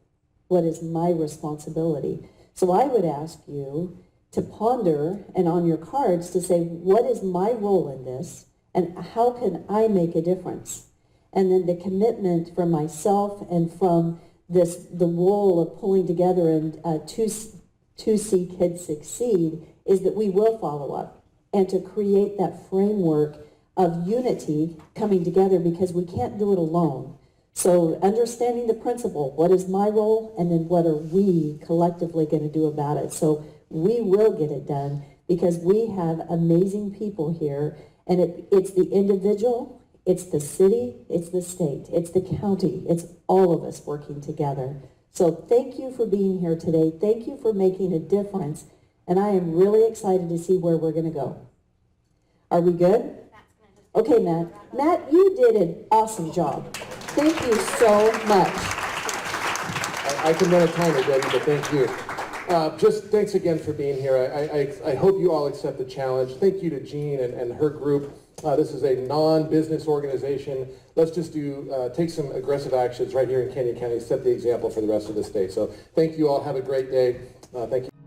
what is my responsibility. So I would ask you to ponder, and on your cards to say, what is my role in this, and how can I make a difference? And then the commitment from myself and from the role of pulling together and to see kids succeed is that we will follow up and to create that framework of unity coming together, because we can't do it alone. So understanding the principle, what is my role, and then what are we collectively going to do about it? So we will get it done because we have amazing people here, and it's the individual, it's the city, it's the state, it's the county, it's all of us working together. So thank you for being here today. Thank you for making a difference, and I am really excited to see where we're going to go. Are we good? Okay, Matt. Matt, you did an awesome job. Thank you so much. I can run a timer, Debbie, but thank you. Just thanks again for being here. I hope you all accept the challenge. Thank you to Jean and her group. This is a non-business organization. Let's just take some aggressive actions right here in Canyon County, set the example for the rest of the state. So thank you all. Have a great day. Thank you.